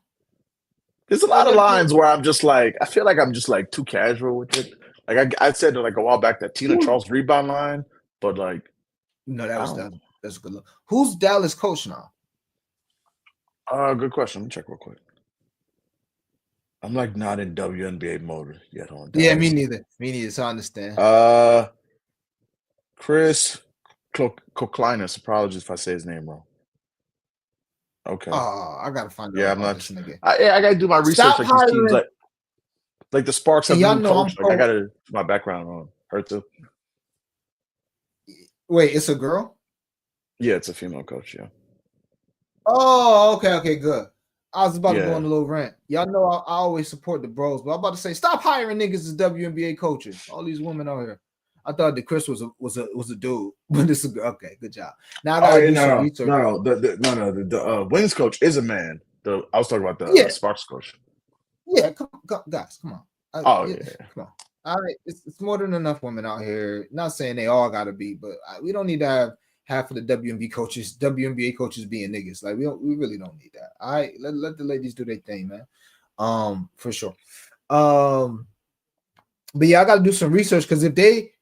There's a lot of lines where I'm just like, I feel like I'm just like too casual with it. Like I said like a while back that Tina Charles rebound line, but like no, that's a good look. Who's Dallas coach now? Good question. Let me check real quick. I'm like not in WNBA mode yet on Dallas. Yeah, me neither. So I understand. Chris Koklinus. Apologies if I say his name wrong. Okay. I gotta find out. Yeah, I'm not. I gotta do my research. Like these teams, like the Sparks have new coach. Like I gotta do my background on her too. Wait, it's a girl? Yeah, it's a female coach. Yeah. Oh, okay, good. I was about to go on a little rant. Y'all know I always support the bros, but I'm about to say stop hiring niggas as WNBA coaches. All these women out here. I thought that Chris was a dude, but this is okay. Good job. Now I gotta do some research. No. The women's coach is a man. I was talking about the Sparks coach. Yeah, come guys, come on. Come on. All right, it's more than enough women out here. Not saying they all gotta be, but we don't need to half of the WNBA coaches being niggas. Like we really don't need that. All right, let the ladies do their thing, man. For sure. But yeah, I got to do some research because if they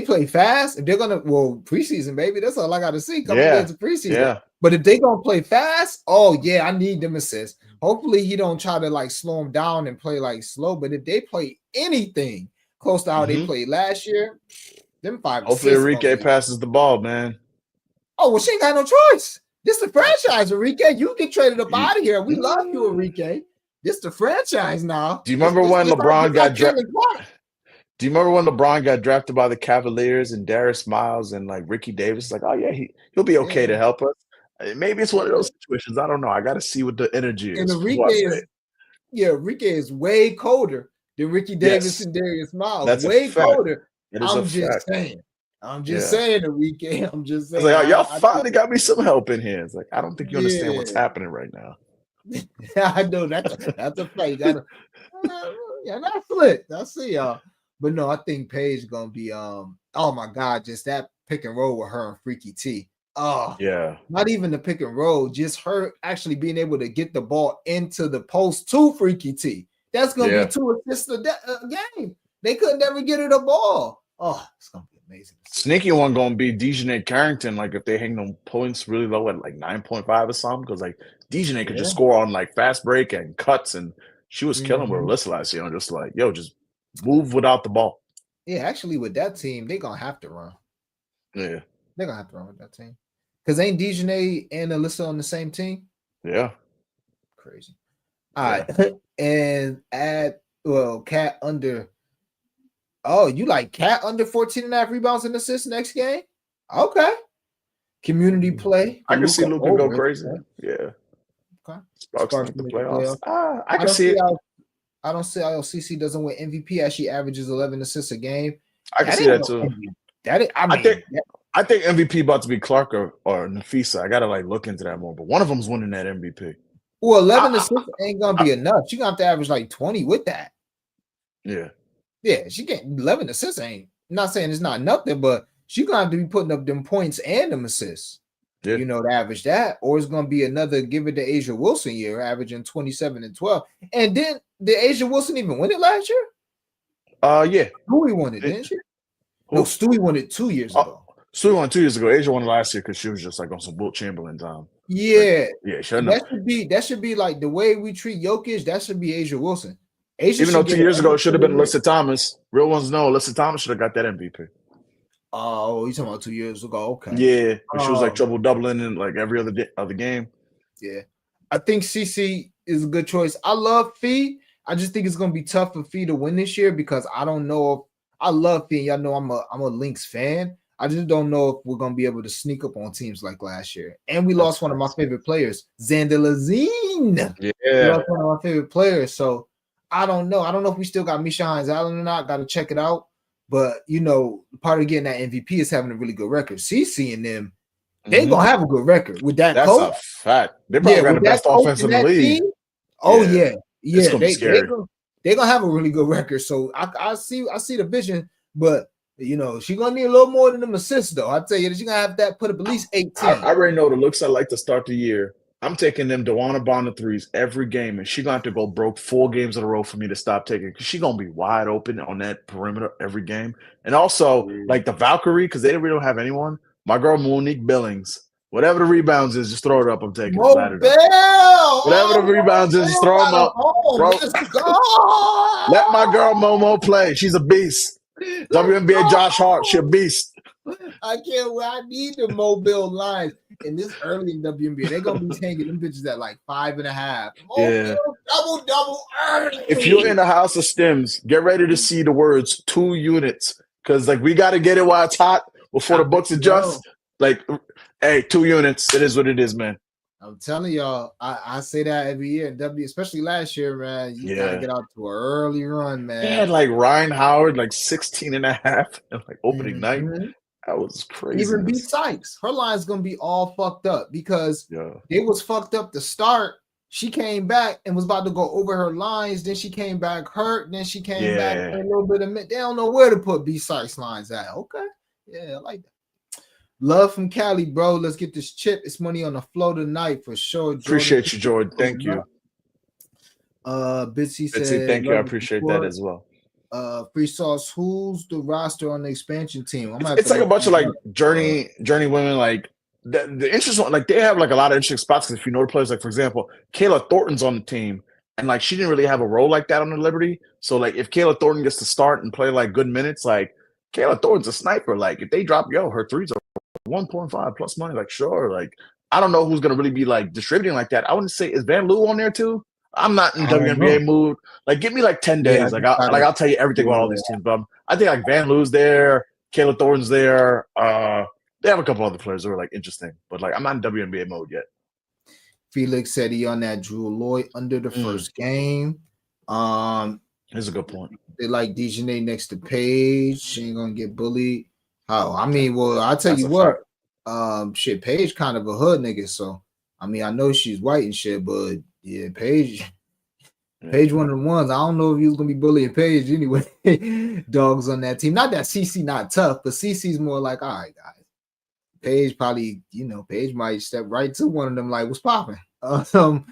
play fast, if they're gonna preseason, baby, that's all I got to see. Couple days of preseason. Yeah. But if they gonna play fast, oh yeah, I need them assists. Hopefully he don't try to like slow them down and play like slow. But if they play anything close to how they played last year, them 5 Hopefully Enrique passes the ball, man. Oh, well, she ain't got no choice. This the franchise, Enrique. You get traded up out of here. We love you, Enrique. This the franchise now. Do you remember when LeBron got drafted? Do you remember when LeBron got drafted by the Cavaliers and Darius Miles and like Ricky Davis? Like, oh yeah, he'll be okay to help us. Maybe it's one of those situations. I don't know. I got to see what the energy is. And Enrique is way colder than Ricky Davis and Darius Miles. That's way colder. I'm just saying. Enrique. I'm just saying. Like, y'all finally got me some help in here. It's like, I don't think you understand what's happening right now. I know that's a fact. You gotta, that's lit. I see y'all. But no, I think Paige gonna be oh my God, just that pick and roll with her and Freaky T. Oh yeah, not even the pick and roll, just her actually being able to get the ball into the post to Freaky T. That's gonna be 2 assists a game. They could never get her the ball. Oh, it's gonna be amazing. Sneaky one gonna be Dejanay Carrington. Like if they hang them points really low at like 9.5 or something, because like Dejanay could just score on like fast break and cuts, and she was killing with Alyssa last year. Just like just move without the ball. Yeah, actually, with that team, they're gonna have to run. Yeah, they're gonna have to run with that team. Because ain't Dejanay and Alyssa on the same team? Yeah. Crazy. All right. And Cat under. Oh, you like Cat under 14.5 rebounds and assists next game? Okay. Community play. I can see Luka go crazy. Yeah. Okay. Sparks the playoffs. I can see it. I don't see how CC doesn't win MVP as she averages 11 assists a game. I can see that too. I think MVP about to be Clark or Nafisa. I gotta like look into that more. But one of them's winning that MVP. Well, 11 assists ain't gonna be enough. She gonna have to average like 20 with that. Yeah. Yeah, she can't 11 assists ain't. I'm not saying it's not nothing, but she gonna have to be putting up them points and them assists. Yeah. You know, to average that, or it's gonna be another give it to Asia Wilson year, averaging 27 and 12. And then did Asia Wilson even win it last year? Yeah. Stewie won it, didn't she? No, Stewie won it 2 years ago. Stewie won 2 years ago. Asia won last year because she was just like on some Wilt Chamberlain time. Yeah. Yeah, sure. That should be like the way we treat Jokic. That should be Asia Wilson. Even though 2 years ago it should have been Alyssa Thomas. Real ones know Alyssa Thomas should have got that MVP. Oh, you talking about 2 years ago? Okay. Yeah, she was like triple doubling in like every other game. Yeah, I think CC is a good choice. I love Fee. I just think it's gonna be tough for Fee to win this year because I don't know if I love Fee. Y'all know I'm a Lynx fan. I just don't know if we're gonna be able to sneak up on teams like last year. And we lost one of my favorite players, Xander Lazine. Yeah, we lost one of my favorite players. So I don't know. I don't know if we still got Misha Hines Allen or not. Got to check it out. But you know, part of getting that MVP is having a really good record. CC and them, they gonna have a good record with that. That's coach. A fact. They probably got the best offense in the league. Team, oh yeah. They're gonna have a really good record. So I see the vision, but you know, she's gonna need a little more than them assists, though. I tell you, she's gonna have that put up at least 18. I already know the looks I like to start the year. I'm taking them DeWanna Bonner threes every game, and she's gonna have to go broke 4 games in a row for me to stop taking because she's gonna be wide open on that perimeter every game. And also, like the Valkyrie, because they really don't have anyone. My girl Monique Billings, whatever the rebounds is, just throw it up. I'm taking Whatever the rebounds is, just throw them up. Let my girl Momo play. She's a beast. WNBA Josh Hart, she's a beast. I can't wait. I need the mobile lines. And this early in WNBA, they're gonna be hanging them bitches at like 5.5. Yeah. Double early. If you're in the house of stims, get ready to see the words 2 units. Because like we gotta get it while it's hot before the books adjust. Like, hey, 2 units. It is what it is, man. I'm telling y'all, I say that every year in W, especially last year, man. You gotta get out to an early run, man. They had like Ryan Howard, like 16.5 and like opening night. That was crazy. Even B Sykes, her line's gonna be all fucked up because it was fucked up to start. She came back and was about to go over her lines. Then she came back hurt. Then she came back a little bit of. They don't know where to put B Sykes lines at. Okay, yeah, I like that. Love from Cali, bro. Let's get this chip. It's money on the flow tonight for sure. Jordan. Appreciate you, Jordan. Thank you. Bitsy said, thank you. I appreciate that as well. Free Sauce, who's the roster on the expansion team? It's like a bunch of like journey women. Like the interesting one, like they have like a lot of interesting spots. Because if you know the players, like for example, Kayla Thornton's on the team, and like she didn't really have a role like that on the Liberty. So like if Kayla Thornton gets to start and play like good minutes, like Kayla Thornton's a sniper. Like if they drop her threes are 1.5 plus money. Like sure, like I don't know who's gonna really be like distributing like that. I wouldn't say is Van Loo on there too. I'm not in WNBA mood. Like, give me like 10 days. Yeah, I'll tell you everything about all these teams. But I think like Van Loo's there, Kayla Thornton's there. They have a couple other players that are like interesting, but like I'm not in WNBA mode yet. Felix said he on that Drew Lloyd under the first game. Here's a good point. They like Dejanay next to Paige. She ain't gonna get bullied. How? I mean, well, I'll tell you what. Shit, Paige kind of a hood nigga. So I mean, I know she's white and shit, but yeah, Paige one of the ones. I don't know if he was gonna be bullying Paige anyway. Dogs on that team. Not that CC not tough, but CC's more like, all right, guys. Paige probably, Paige might step right to one of them, like, what's popping? But some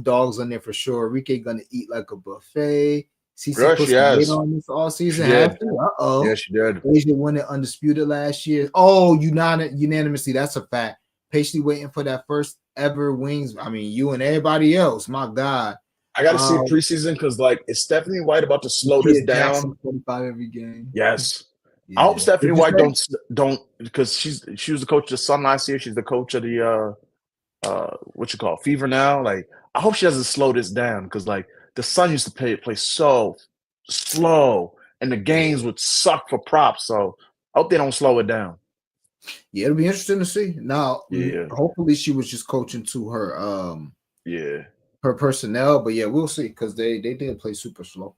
dogs on there for sure. Enrique gonna eat like a buffet. CC put some weight on this all season. Uh-oh. Yeah, she did. Paige won it undisputed last year. Oh, unanimously. That's a fact. Patiently waiting for that first ever wings. I mean, you and everybody else. My God, I got to see preseason because, like, is Stephanie White about to slow this down? 45 every game. Yes, yeah. I hope Stephanie White don't because she was the coach of the Sun last year. She's the coach of the Fever now. Like, I hope she doesn't slow this down because, like, the Sun used to play so slow, and the games would suck for props. So I hope they don't slow it down. Yeah, it'll be interesting to see. Now, hopefully she was just coaching to her her personnel, but yeah, we'll see because they did play super slow.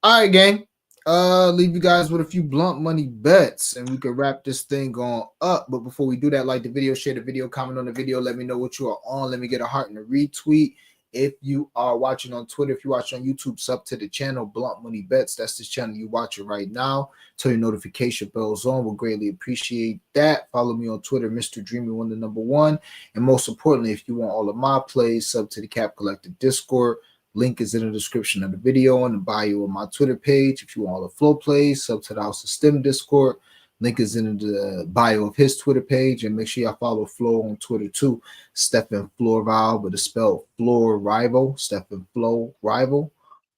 All right, gang. Leave you guys with a few blunt money bets and we can wrap this thing on up. But before we do that, like the video, share the video, comment on the video, let me know what you are on. Let me get a heart and a retweet. If you are watching on Twitter, if you watch on YouTube, sub to the channel, Blunt Money Bets. That's the channel you're watching right now. Turn your notification bells on. We'll greatly appreciate that. Follow me on Twitter, Mr. Dreamy1, the #1. And most importantly, if you want all of my plays, sub to the Cap Collective Discord. Link is in the description of the video and the bio of my Twitter page. If you want all the flow plays, sub to the House of STEM Discord. Link is in the bio of his Twitter page, and make sure y'all follow Flo on Twitter too. Stephen Florival, but it's spelled Florival. Stephen Florival.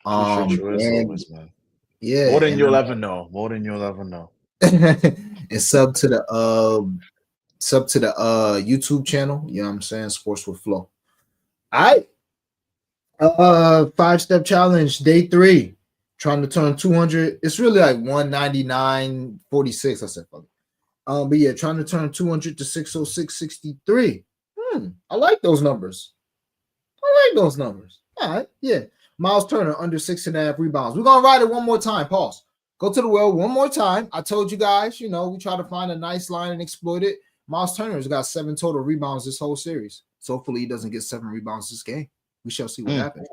Man. Yeah, more than you'll ever know. More than you'll ever know. And sub to the YouTube channel. You know what I'm saying? Sports with Flo. All right. 5-step challenge, day 3. Trying to turn 200. It's really like 199.46. I said, fuck it. But yeah, trying to turn 200 to 606.63. I like those numbers. All right, yeah. Miles Turner under 6.5 rebounds. We're gonna ride it one more time. Pause. Go to the well one more time. I told you guys, we try to find a nice line and exploit it. Miles Turner's got 7 total rebounds this whole series. So hopefully he doesn't get 7 rebounds this game. We shall see what happens.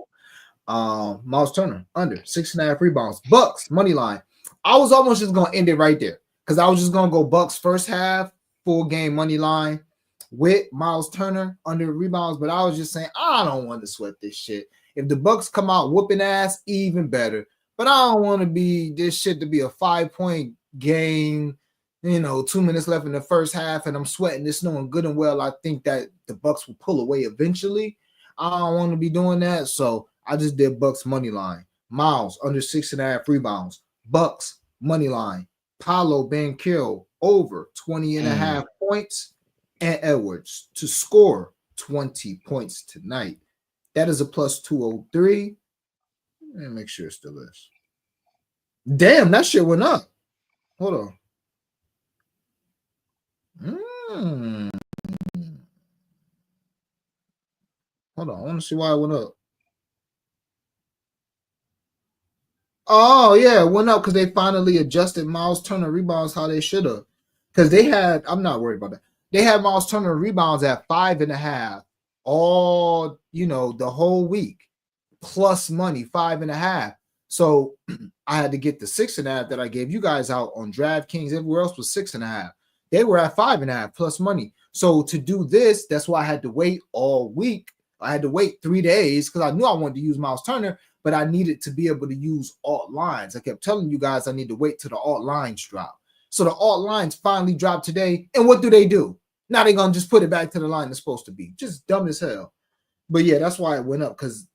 Miles Turner under 6.5 rebounds. Bucks money line. I was almost just gonna end it right there because I was just gonna go Bucks first half full game money line with Miles Turner under rebounds, but I was just saying I don't want to sweat this shit. If the Bucks come out whooping ass, even better. But I don't want to be this shit to be a 5-point game. 2 minutes left in the first half, and I'm sweating this, knowing good and well I think that the Bucks will pull away eventually. I don't want to be doing that, so I just did Bucks money line. Miles under 6.5 rebounds. Bucks money line. Paolo Banchero over 20.5 points, and Edwards to score 20 points tonight. That is a plus 203. Let me make sure it still is. Damn, that shit went up. Hold on. Hold on. I want to see why it went up. Oh, yeah, it went up because they finally adjusted Miles Turner rebounds how they should have. Because they had, I'm not worried about that. They had Miles Turner rebounds at 5.5 all, the whole week. Plus money, 5.5. So I had to get the 6.5 that I gave you guys out on DraftKings. Everywhere else was 6.5. They were at 5.5 plus money. So to do this, that's why I had to wait all week. I had to wait 3 days because I knew I wanted to use Miles Turner, but I needed to be able to use alt lines. I kept telling you guys I need to wait till the alt lines drop. So the alt lines finally dropped today. And what do? Now they're going to just put it back to the line it's supposed to be. Just dumb as hell. But yeah, that's why it went up because,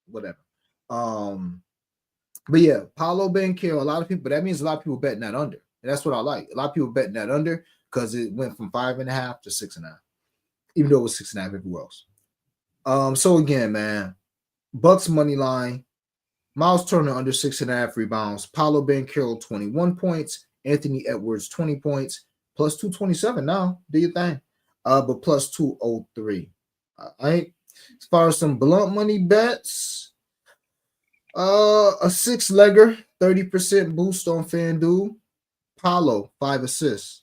whatever. But yeah, Paolo Banchero, a lot of people, but that means a lot of people betting that under. And that's what I like. A lot of people betting that under because it went from 5.5 to 6.5, even though it was 6.5 everywhere else. So again, man, Bucks money line, Miles Turner under 6.5 rebounds, Paolo Banchero 21 points, Anthony Edwards 20 points, plus 227 now. Do your thing. But plus 203. All right. As far as some blunt money bets, a 6-legger, 30% boost on FanDuel. Paolo, 5 assists.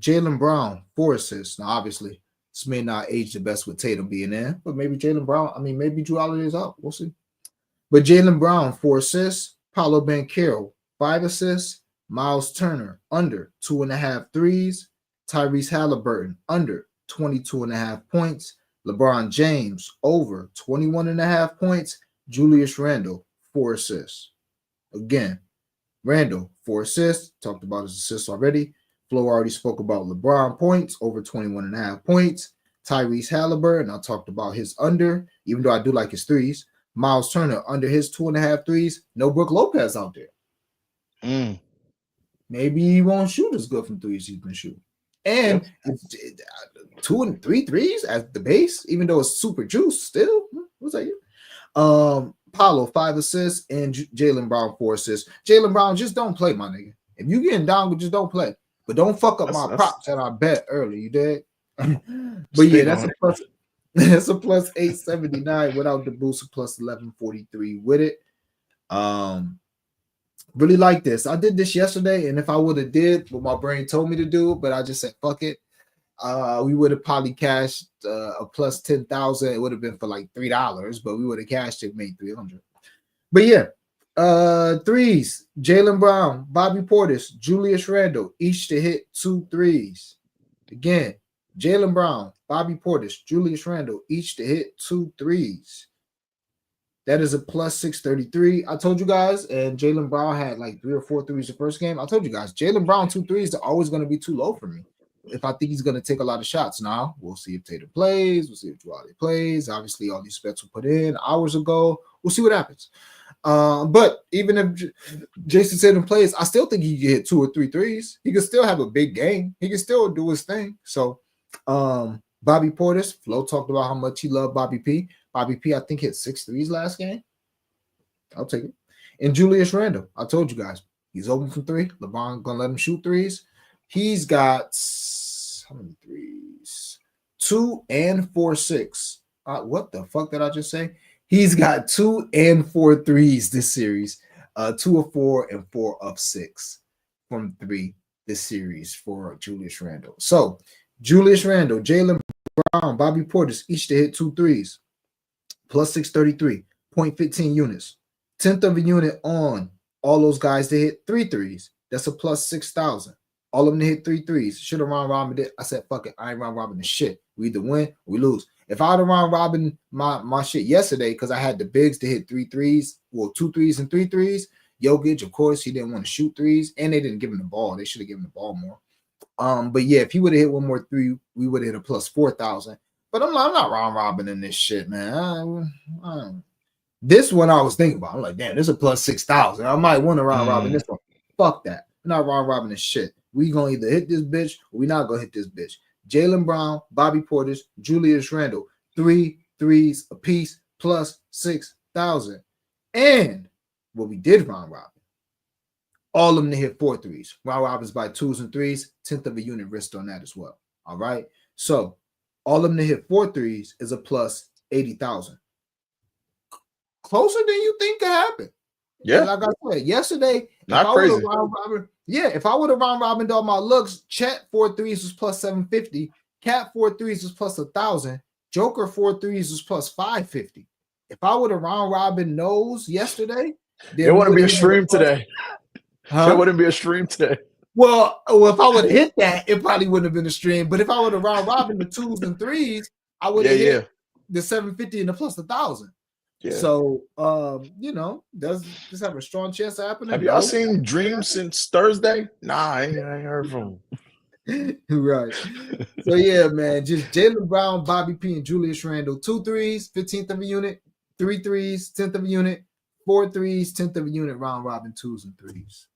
Jaylen Brown, 4 assists. Now, obviously, this may not age the best with Tatum being in, but maybe Jaylen Brown, maybe Jrue Holiday's out. We'll see. But Jaylen Brown, 4 assists. Paolo Banchero, 5 assists. Miles Turner, under 2.5 threes. Tyrese Halliburton, under 22.5 points. LeBron James, over 21.5 points. Julius Randle, 4 assists. Again, Randle, 4 assists. Talked about his assists already. Flo already spoke about LeBron points, over 21.5 points. Tyrese Halliburton, I talked about his under, even though I do like his threes. Miles Turner, under his 2.5 threes. No Brook Lopez out there. Maybe he won't shoot as good from threes he's been shooting. And 2 and 3 threes at the base, even though it's super juice still. What's that? Paolo, 5 assists, and Jaylen Brown, 4 assists. Jaylen Brown, just don't play, my nigga. If you getting down, just don't play. But don't fuck up my props that I bet earlier. You did? But yeah, that's a plus. That's a plus 879 without the boost, plus 1143 with it. Really like this. I did this yesterday, and if I would have did what my brain told me to do, but I just said fuck it. We would have probably cashed a plus 10,000. It would have been for like $3, but we would have cashed it, made 300. But yeah, threes. Jaylen Brown, Bobby Portis, Julius Randle, each to hit 2 threes. Again, Jaylen Brown, Bobby Portis, Julius Randle, each to hit 2 threes. That is a plus 633. I told you guys, and Jaylen Brown had like 3 or 4 threes the first game. I told you guys, Jaylen Brown 2 threes are always going to be too low for me. If I think he's going to take a lot of shots. Now, we'll see if Tatum plays. We'll see if Jrue Holiday plays. Obviously, all these bets were put in hours ago. We'll see what happens. But even if Jason Tatum plays, I still think he can hit 2 or 3 threes. He can still have a big game. He can still do his thing. So, Bobby Portis, Flo talked about how much he loved Bobby P. Bobby P, I think, hit 6 threes last game. I'll take it. And Julius Randle, I told you guys, he's open from 3. LeBron going to let him shoot threes. He's got how many threes? 2 and 4, 6. What the fuck did I just say? He's got 2 and 4 threes this series. 2 of 4 and 4 of 6 from 3 this series for Julius Randle. So, Julius Randle, Jaylen Brown, Bobby Portis, each to hit 2 threes. Plus 633, 0.15 units. 10th of a unit on all those guys to hit 3 threes. That's a plus 6,000. All of them to hit 3 threes. Should have round robin it. I said, fuck it. I ain't round robin the shit. We either win or we lose. If I had a round robin my shit yesterday, because I had the bigs to hit 3 threes, well, 2 threes and 3 threes. Jokic, of course, he didn't want to shoot threes, and they didn't give him the ball. They should have given him the ball more. But yeah, if he would have hit 1 more 3, we would have hit a plus 4,000. But I'm not round robin in this shit, man. This one I was thinking about. I'm like, damn, this is a plus 6,000. I might want to round robin this one. Fuck that. I'm not round robin this shit. We gonna either hit this bitch or we not gonna hit this bitch. Jaylen Brown, Bobby Portis, Julius Randle, 3 threes apiece, plus 6,000. And what we did round robin, all of them to hit 4 threes. Round robins by 2s and 3s, 10th of a unit risk on that as well. All right. So all of them to hit 4 threes is a plus 80,000. Closer than you think could happen. Yeah. Like I said, yesterday, not crazy. If I would have round robined all my looks, Chet 4 threes was plus 750. Cat 4 threes was plus 1,000. Joker 4 threes was plus 550. If I would have round robin those yesterday, it wouldn't be a stream today. It wouldn't be a stream today. Well, if I would have hit that, it probably wouldn't have been a stream. But if I would have round robin the 2s and 3s, I would have hit the 750 and the plus 1,000. Yeah. So, does this have a strong chance of happening? Have y'all seen Dream since Thursday? Nah, I ain't heard from him. Right. So, yeah, man, just Jaylen Brown, Bobby P, and Julius Randle. 2 threes, 15th of a unit. 3 threes, 10th of a unit. 4 threes, 10th of a unit, round robin 2s and 3s.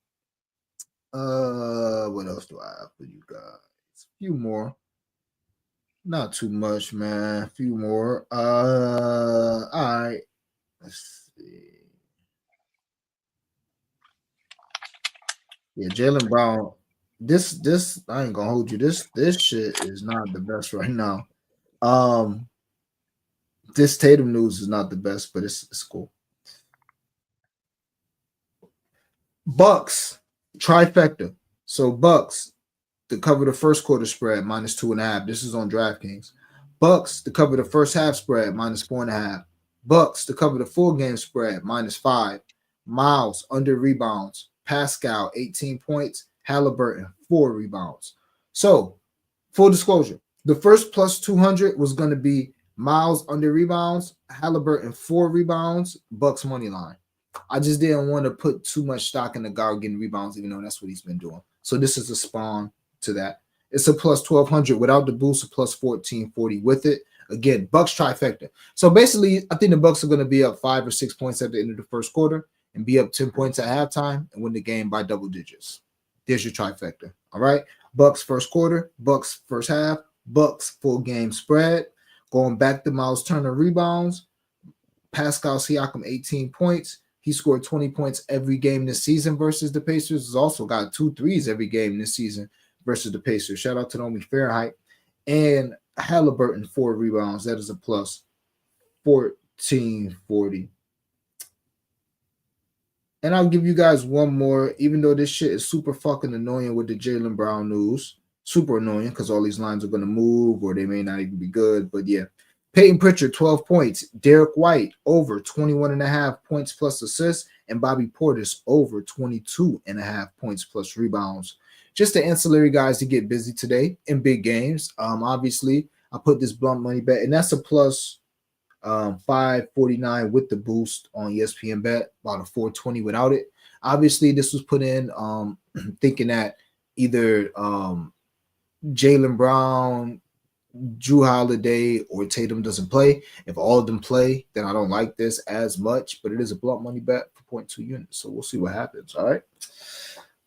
What else do I have for you guys? A few more. Not too much, man. A few more. All right. Let's see. Yeah, Jaylen Brown. This I ain't gonna hold you. This shit is not the best right now. This Tatum news is not the best, but it's cool. Bucks trifecta. So Bucks to cover the first quarter spread -2.5. This is on DraftKings. Bucks to cover the first half spread -4.5. Bucks to cover the full game spread -5. Miles under rebounds. Pascal 18 points. Halliburton 4 rebounds. So full disclosure, the first plus 200 was going to be Miles under rebounds, Halliburton 4 rebounds, Bucks money line. I just didn't want to put too much stock in the guy getting rebounds, even though that's what he's been doing. So this is a spawn to that. It's a plus 1,200 without the boost, a plus 1,440 with it. Again, Bucks trifecta. So basically, I think the Bucks are going to be up 5 or 6 points at the end of the first quarter and be up 10 points at halftime and win the game by double digits. There's your trifecta. All right. Bucks first quarter, Bucks first half, Bucks full game spread. Going back to Miles Turner rebounds. Pascal Siakam 18 points. He scored 20 points every game this season versus the Pacers. He's also got 2 threes every game this season versus the Pacers. Shout out to Naomi Fahrenheit. And Halliburton 4 rebounds. That is a plus 1,440. And I'll give you guys one more, even though this shit is super fucking annoying with the Jaylen Brown news. Super annoying because all these lines are going to move or they may not even be good. But yeah, Peyton Pritchard, 12 points. Derek White, over 21.5 points plus assists. And Bobby Portis, over 22.5 points plus rebounds. Just the ancillary guys to get busy today in big games. Obviously, I put this blunt money bet, and that's a plus 549 with the boost on ESPN Bet, about a 420 without it. Obviously, this was put in thinking that either Jaylen Brown, Jrue Holiday, or Tatum doesn't play. If all of them play, then I don't like this as much, but it is a blunt money bet for 0.2 units. So we'll see what happens. All right.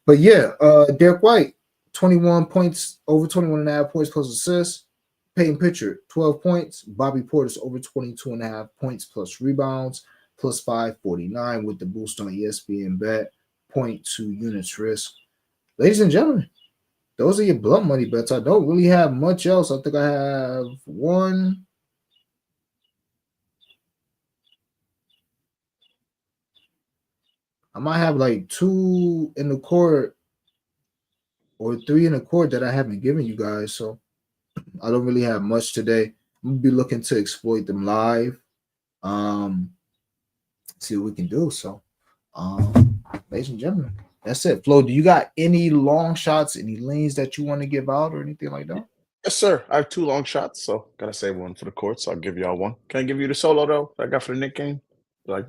But yeah, Derek White, 21 points, over 21.5 points plus assists. Peyton Pritchard, 12 points. Bobby Portis, over 22.5 points plus rebounds, plus 549 with the boost on ESPN Bet, 0.2 units risk. Ladies and gentlemen, those are your blunt money bets. I don't really have much else. I think I have one. I might have like 2 in the court or 3 in the court that I haven't given you guys. So I don't really have much today. I'm gonna be looking to exploit them live. See what we can do. So, ladies and gentlemen, that's it. Flo, do you got any long shots, any leans that you want to give out or anything like that? Yes, sir. I have 2 long shots, so gotta save one for the court. So I'll give y'all one. Can I give you the solo though? That I got for the Knick game, like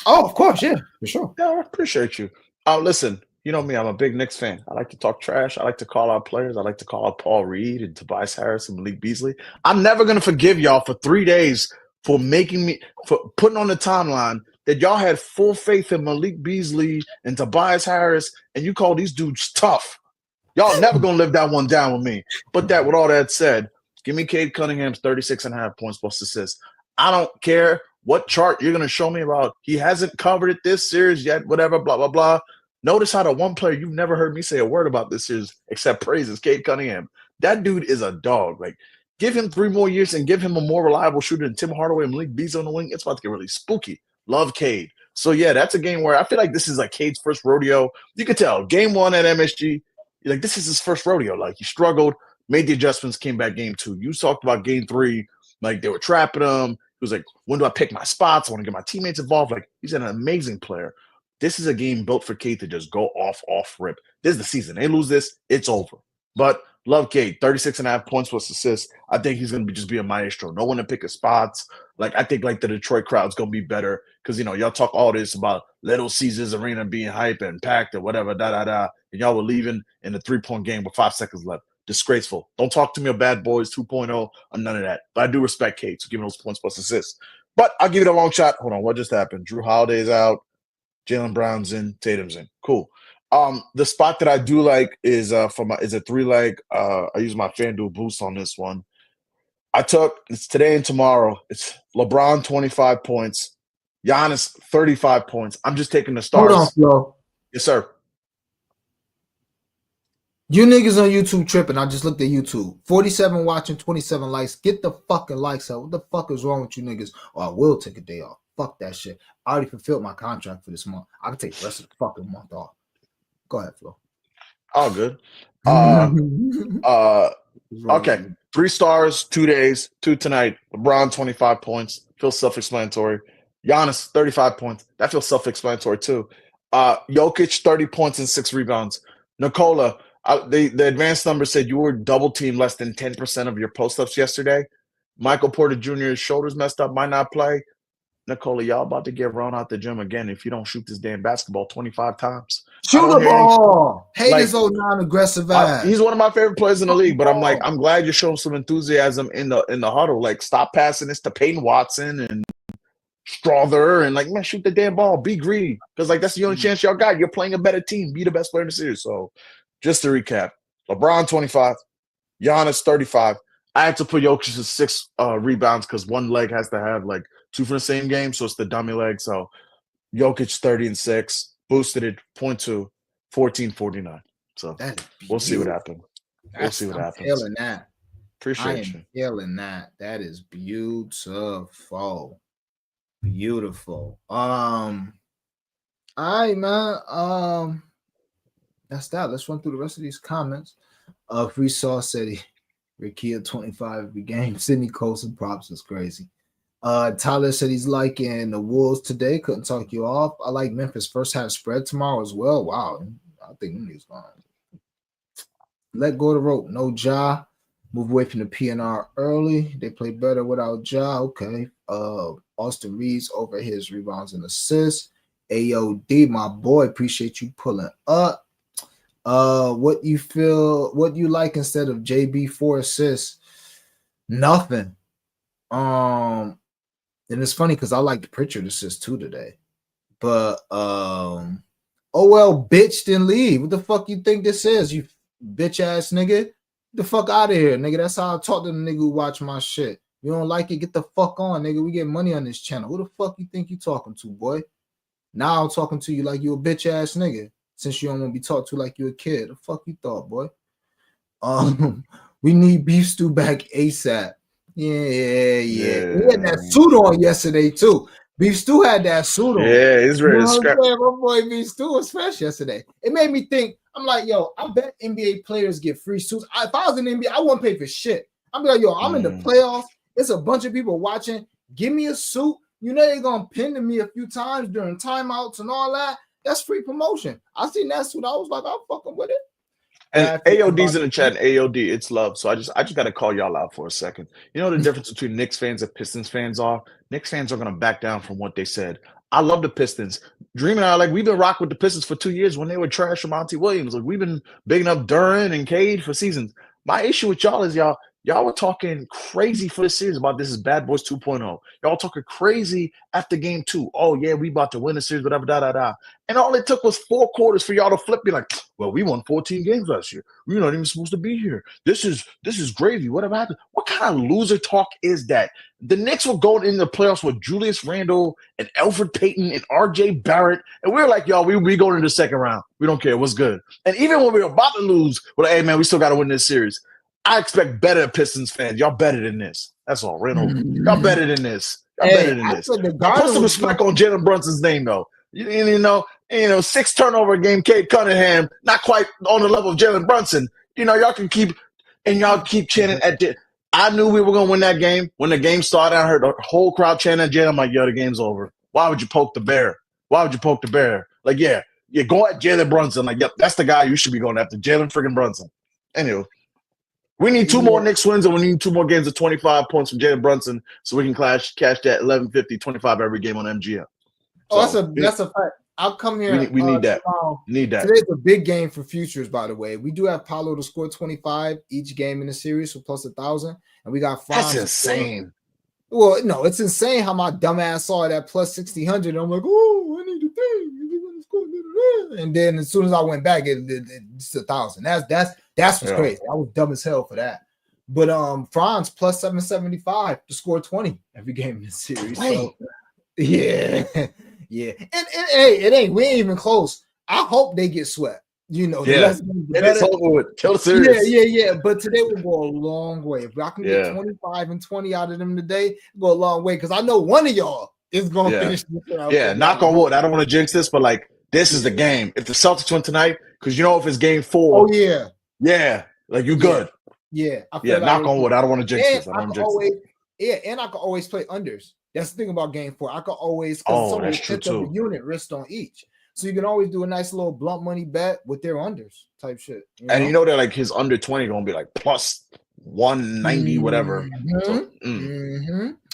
Oh, of course, yeah, for sure. Yeah, I appreciate you. Listen, you know me, I'm a big Knicks fan. I like to talk trash. I like to call out players. I like to call out Paul Reed and Tobias Harris and Malik Beasley. I'm never gonna forgive y'all for 3 days for putting on the timeline that y'all had full faith in Malik Beasley and Tobias Harris, and you call these dudes tough. Y'all never gonna live that one down with me. But with all that said, give me Cade Cunningham's 36.5 points plus assists. I don't care what chart you're going to show me about. He hasn't covered it this series yet, whatever, blah, blah, blah. Notice how the one player you've never heard me say a word about this series except praises, Cade Cunningham. That dude is a dog. Like, give him 3 more years and give him a more reliable shooter than Tim Hardaway and Malik Beasley on the wing. It's about to get really spooky. Love Cade. So, yeah, that's a game where I feel like this is like Cade's first rodeo. You could tell. Game 1 at MSG, like, this is his first rodeo. Like, he struggled, made the adjustments, came back game 2. You talked about game 3, like, they were trapping him. He was like, when do I pick my spots? I want to get my teammates involved. Like, he's an amazing player. This is a game built for Cade to just go off rip. This is the season. They lose this, it's over. But love Cade, 36.5 points plus assists. I think he's going to just be a maestro. No one to pick his spots. Like, I think, like, the Detroit crowd's going to be better because, y'all talk all this about Little Caesars Arena being hype and packed or whatever, and y'all were leaving in the 3-point game with 5 seconds left. Disgraceful. Don't talk to me about Bad Boys 2.0 or none of that. But I do respect Cade, so give him those points plus assists. But I'll give it a long shot. Hold on, what just happened? Jrue Holiday's out. Jaylen Brown's in. Tatum's in. Cool. The spot that I do like is a 3-leg. I use my FanDuel boost on this one. It's today and tomorrow. It's LeBron 25 points, Giannis 35 points. I'm just taking the stars. Hold on, Flo. Yes, sir. You niggas on YouTube tripping. I just looked at YouTube. 47 watching, 27 likes. Get the fucking likes out. What the fuck is wrong with you niggas? Or I will take a day off. Fuck that shit. I already fulfilled my contract for this month. I can take the rest of the fucking month off. Go ahead, Flo. All good. Okay. 3 stars, 2 days, 2 tonight. LeBron 25 points. Feels self-explanatory. Giannis 35 points. That feels self-explanatory too. Jokic 30 points and 6 rebounds. Nikola, the advanced number said you were double teamed less than 10% of your post-ups yesterday. Michael Porter Jr.'s shoulders messed up, might not play. Nikola, y'all about to get run out the gym again if you don't shoot this damn basketball 25 times. Shoot the ball. Hate his old non-aggressive ass. He's one of my favorite players in the league, but I'm glad you're showing some enthusiasm in the huddle. Like, stop passing this to Peyton Watson and Strother and, like, man, shoot the damn ball. Be greedy. Because, like, that's the only chance y'all got. You're playing a better team. Be the best player in the series. So, just to recap, LeBron 25, Giannis 35. I had to put Jokic's 6 rebounds because one leg has to have, like, 2 for the same game, so it's the dummy leg. So Jokic 30 and 6, boosted it 0.2, 14-49. So we'll see what happens. We'll see what happens. Feeling that. Appreciate you. Feeling that. That is beautiful. Beautiful. All right, man. That's that. Let's run through the rest of these comments. Free Sauce said Rikia 25 every game. Sidney Colson props is crazy. Tyler said he's liking the Wolves today. Couldn't talk you off. I like Memphis first half spread tomorrow as well. Wow. I think he's gone. Let go of the rope. No Ja. Move away from the PNR early. They play better without Ja. Okay. Austin Reeves over his rebounds and assists. AOD, my boy. Appreciate you pulling up. What you like instead of JB 4 assists? Nothing. And it's funny because I like the Pritchard assist too today. But oh well, bitch, then leave. What the fuck you think this is? You bitch ass nigga. Get the fuck out of here, nigga. That's how I talk to the nigga who watch my shit. You don't like it, get the fuck on, nigga. We get money on this channel. Who the fuck you think you talking to, boy? Now I'm talking to you like you a bitch ass nigga. Since you don't want to be talked to like you a kid. The fuck you thought, boy? We need beef stew back ASAP. Yeah. He had that suit on yesterday too. Beef Stew had that suit on. Yeah, he's ready to scrap. My boy Beef Stew was fresh yesterday. It made me think. I'm like, yo, I bet NBA players get free suits. If I was in the NBA, I wouldn't pay for shit. I'm like, yo, I'm in the playoffs. It's a bunch of people watching. Give me a suit. You know they're gonna pin to me a few times during timeouts and all that. That's free promotion. I seen that suit. I was like, I'm fucking with it. And AOD's in the chat. AOD, it's love. So I just got to call y'all out for a second. You know the difference between Knicks fans and Pistons fans are? Knicks fans are going to back down from what they said. I love the Pistons. Dream and I, like, we've been rocking with the Pistons for 2 years when they were trash from Monty Williams. Like, we've been bigging up Duran and Cade for seasons. My issue with y'all is y'all were talking crazy for the series about this is Bad Boys 2.0. Y'all talking crazy after game 2. Oh, yeah, we about to win the series, whatever, da. And all it took was 4 quarters for y'all to flip. Be like, well, we won 14 games last year. We're not even supposed to be here. This is gravy. Whatever happened? What kind of loser talk is that? The Knicks were going in the playoffs with Julius Randle and Elfrid Payton and R.J. Barrett. And we were like, y'all, we going into the second round. We don't care. What's good? And even when we were about to lose, we're like, hey, man, we still got to win this series. I expect better Pistons fans. Y'all better than this. That's all. Reynolds. Y'all better than this. Y'all better than this. Put some respect on Jalen Brunson's name, though. You know, 6 turnover a game. Cade Cunningham, not quite on the level of Jalen Brunson. You know, y'all keep chanting at the. I knew we were gonna win that game. When the game started, I heard the whole crowd chanting at Jalen. I'm like, yo, the game's over. Why would you poke the bear? Why would you poke the bear? Like, yeah, go at Jalen Brunson. Like, yep, that's the guy you should be going after, Jalen freaking Brunson. Anyway, we need 2 more Knicks wins, and we need 2 more games of 25 points from Jalen Brunson so we can cash that 11.50, 25 every game on MGM. So, that's a fact. I'll come here. We need that. Tomorrow. Need that. Today's a big game for futures, by the way. We do have Paolo to score 25 each game in the series for plus 1,000, and we got Franz. That's insane. Well, no, it's insane how my dumbass saw that plus 1,600. I'm like, oh, I need to think. And then as soon as I went back, it's 1,000. That's what's crazy. I was dumb as hell for that. But Franz plus 775 to score 20 every game in the series. So, yeah. Yeah, and hey, we ain't even close. I hope they get swept. You know, it's over with. Kill the series. Yeah. But today will go a long way. If I can get 25 and 20 out of them today, go a long way. Because I know one of y'all is going to finish. Knock on wood. I don't want to jinx this, but like this is the game. If the Celtics win tonight, because you know if it's game 4. Oh yeah, like you good. Yeah, knock on wood. I don't want to jinx this. I can always play unders. That's the thing about game 4. I could always that's true too. A unit risk on each. So you can always do a nice little blunt money bet with their unders type shit. And you know that like his under 20 gonna be like plus 190, whatever. So,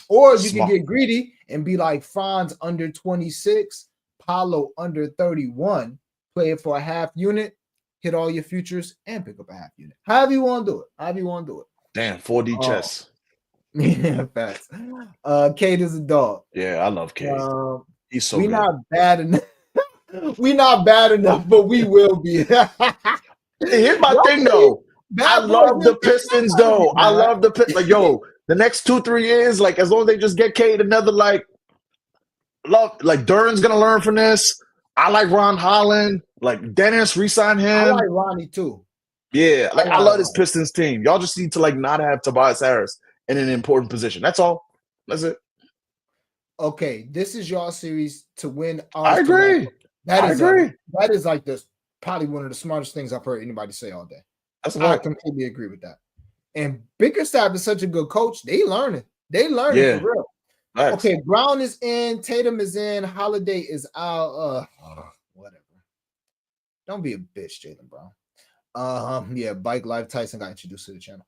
Or you can get greedy and be like Franz under 26, Paolo under 31, play it for a half unit, hit all your futures, and pick up a half unit. However you want to do it. Damn, 4D chess. Yeah, facts. Kate is a dog. Yeah, I love Kate. He's so good. Not bad enough. We're not bad enough, but we will be. Here's my thing, though. I love the Pistons, though. I love the Pistons. Like, yo, the next 2-3 years, like, as long as they just get Kate another, like Duran's gonna learn from this. I like Ron Holland. Like, Dennis, re-sign him. I like Ronnie, too. Yeah, like, I love this Pistons team. Y'all just need to, like, not have Tobias Harris in an important position. That's all. That's it. Okay, this is your series to win. I agree. I agree. That is like this probably one of the smartest things I've heard anybody say all day. I completely agree with that. And Bickerstaff is such a good coach. They learning. For real. Nice. Okay, Brown is in. Tatum is in. Holiday is out. Whatever. Don't be a bitch, Jaylen Brown. Bike Live Tyson got introduced to the channel.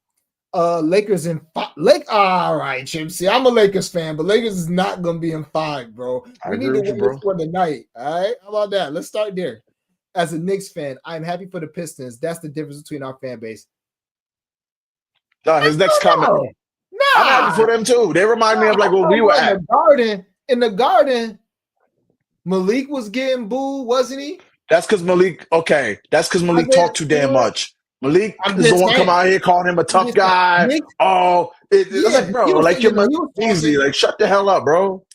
Lakers in 5. All right, Chip. See, I'm a Lakers fan, but Lakers is not gonna be in 5, bro. We need to win this for the night. All right, how about that? Let's start there. As a Knicks fan, I'm happy for the Pistons. That's the difference between our fan base. His next comment. I'm happy for them too. They remind me of like what we were at. In the garden, Malik was getting booed, wasn't he? That's because Malik. Okay, that's because Malik talked too damn much. Malik is the one come out here calling him a tough guy. It's like, bro, like you're easy. Like, shut the hell up, bro.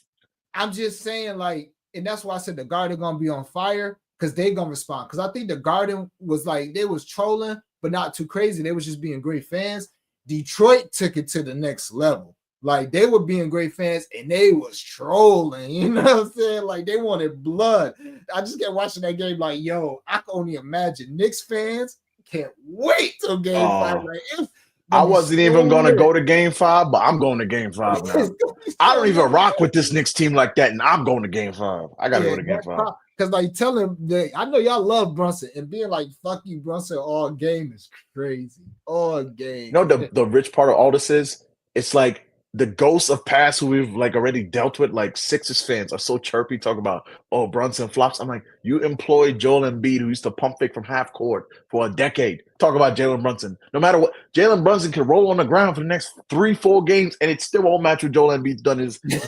I'm just saying, like, and that's why I said the Garden gonna be on fire because they gonna respond. Because I think the Garden was like they was trolling, but not too crazy. They was just being great fans. Detroit took it to the next level. Like they were being great fans and they was trolling. You know what I'm saying? Like they wanted blood. I just kept watching that game. Like, yo, I can only imagine Knicks fans can't wait till game 5. Like, I wasn't even going to go to game 5, but I'm going to game 5 now. I don't even rock with this Knicks team like that, and I'm going to game 5. I got to go to game 5. Because, like, tell him, I know y'all love Brunson, and being like, fuck you, Brunson, all game is crazy. All game. You know, the rich part of all this is, it's like, the ghosts of past who we've like already dealt with, like Sixers fans are so chirpy, talk about, oh, Brunson flops. I'm like, you employed Joel Embiid, who used to pump fake from half court for a decade. Talk about Jalen Brunson. No matter what, Jalen Brunson can roll on the ground for the next 3-4 games, and it still won't match what Joel Embiid's done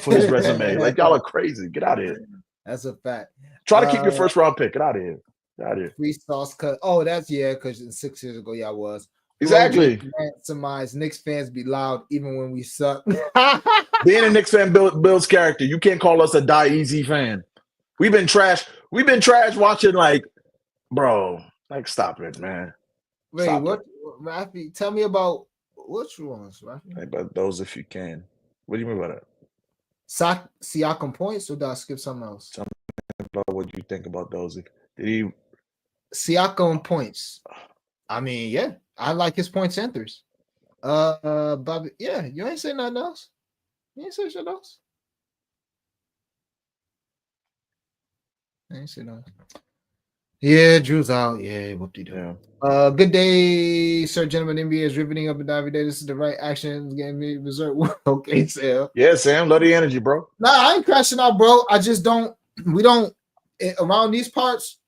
for his resume. Like, y'all are crazy. Get out of here. That's a fact. Try to keep your first round pick. Get out of here. Get out of here. Free sauce cut. Oh, that's because 6 years ago, y'all was. Exactly. Surmise Knicks fans be loud even when we suck. Being a Knicks fan builds character. You can't call us a die easy fan. We've been trash. We've been trash watching, like, bro. Like, stop it, man. Wait, what, Rafi? Tell me about which ones, Rafi? Hey, but those, if you can. What do you mean by that? Siakam points, or did I skip something else? Tell me about what you think about those. Did he? Siakam points. I mean, yeah. I like his points enters. Bobby, yeah, you ain't say nothing else. You ain't say shit else. ain't shit on. Yeah, Drew's out. Yeah, whoop-de-doo. Yeah. Good day, sir, gentlemen. NBA is riveting up and down every day. This is the right action. Game resort. Okay, Sam. Yeah, Sam, love the energy, bro. Nah, I ain't crashing out, bro. I just don't. We don't around these parts.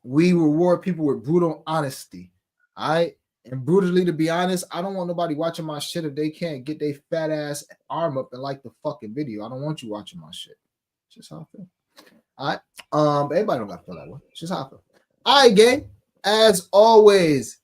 We reward people with brutal honesty. All right. And brutally, to be honest, I don't want nobody watching my shit if they can't get their fat ass arm up and like the fucking video. I don't want you watching my shit. It's just how I feel. All right. Everybody don't gotta feel that way. It's just how I feel. All right, gang. As always,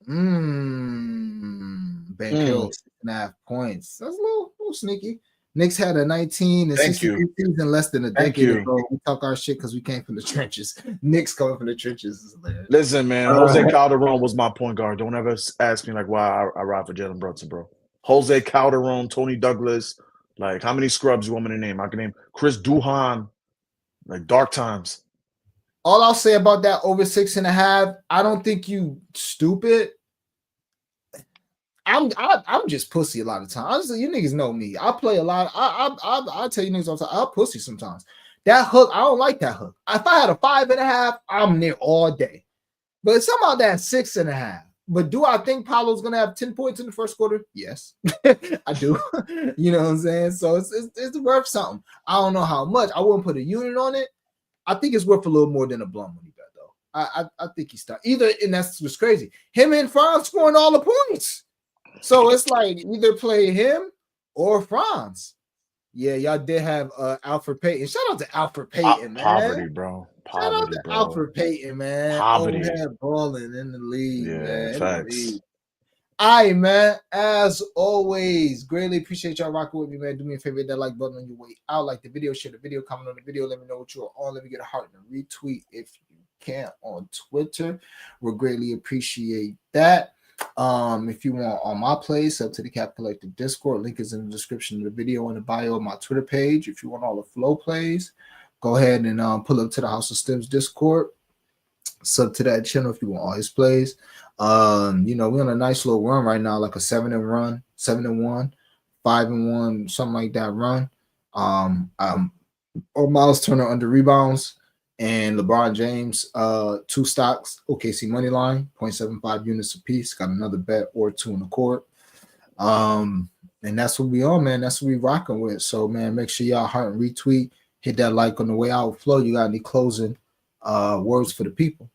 Ben Hill 6.5 points. That's a little sneaky. Knicks had a 19 and 63 season less than a decade ago. We talk our shit because we came from the trenches. Knicks coming from the trenches. Listen, man, Jose Calderon was my point guard. Don't ever ask me like why I ride for Jalen Brunson, bro. Jose Calderon, Tony Douglas. Like, how many scrubs you want me to name? I can name Chris Duhon. Like, dark times. All I'll say about that over 6.5, I don't think you stupid. I'm just pussy a lot of times. Honestly, you niggas know me. I play a lot. I tell you niggas all the time. I'll pussy sometimes. That hook, I don't like that hook. If I had a 5.5, I'm there all day. But somehow that 6.5. But do I think Paolo's gonna have 10 points in the first quarter? Yes, I do. You know what I'm saying? So it's worth something. I don't know how much. I wouldn't put a unit on it. I think it's worth a little more than a blunt money bet, though. I think he's stuck. Either, and that's what's crazy. Him and Franz scoring all the points. So it's like either play him or Franz. Yeah, y'all did have Alfred Payton. Shout out to Alfred Payton, man. Poverty, bro. Shout out to Alfred Payton, man. Poverty. Balling in the league, man. Facts. All right, man. As always, greatly appreciate y'all rocking with me, man. Do me a favor, hit that like button on your way out. Like the video, share the video, comment on the video. Let me know what you're on. Let me get a heart and a retweet if you can on Twitter. We'll greatly appreciate that. If you want on my place, up to the Cap Collective Discord, link is in the description of the video and the bio of my Twitter page. If you want all the flow plays, go ahead and pull up to the House of Stems Discord, sub to that channel if you want all his plays. You know, we're on a nice little run right now, like a 7-1, 5-1, something like that run. Or Miles Turner under rebounds. And LeBron James, 2 stocks, OKC money line, 0.75 units apiece. Got another bet or 2 in the court. And that's what we on, man. That's what we rocking with. So, man, make sure y'all heart and retweet. Hit that like on the way out. Flo, you got any closing words for the people?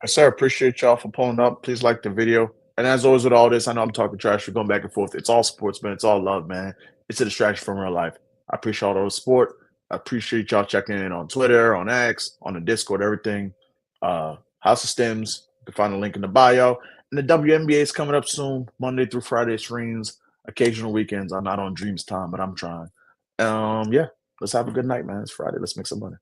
Sir, appreciate y'all for pulling up. Please like the video. And as always with all this, I know I'm talking trash. We're going back and forth. It's all sports, man. It's all love, man. It's a distraction from real life. I appreciate all the support. I appreciate y'all checking in on Twitter, on X, on the Discord, everything. House of Stems. You can find the link in the bio. And the WNBA is coming up soon, Monday through Friday streams, occasional weekends. I'm not on Dreams time, but I'm trying. Yeah, let's have a good night, man. It's Friday. Let's make some money.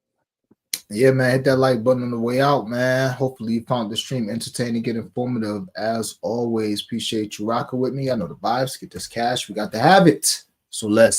Yeah, man, hit that like button on the way out, man. Hopefully you found the stream entertaining, get informative. As always, appreciate you rocking with me. I know the vibes. Get this cash. We got to have it. So let's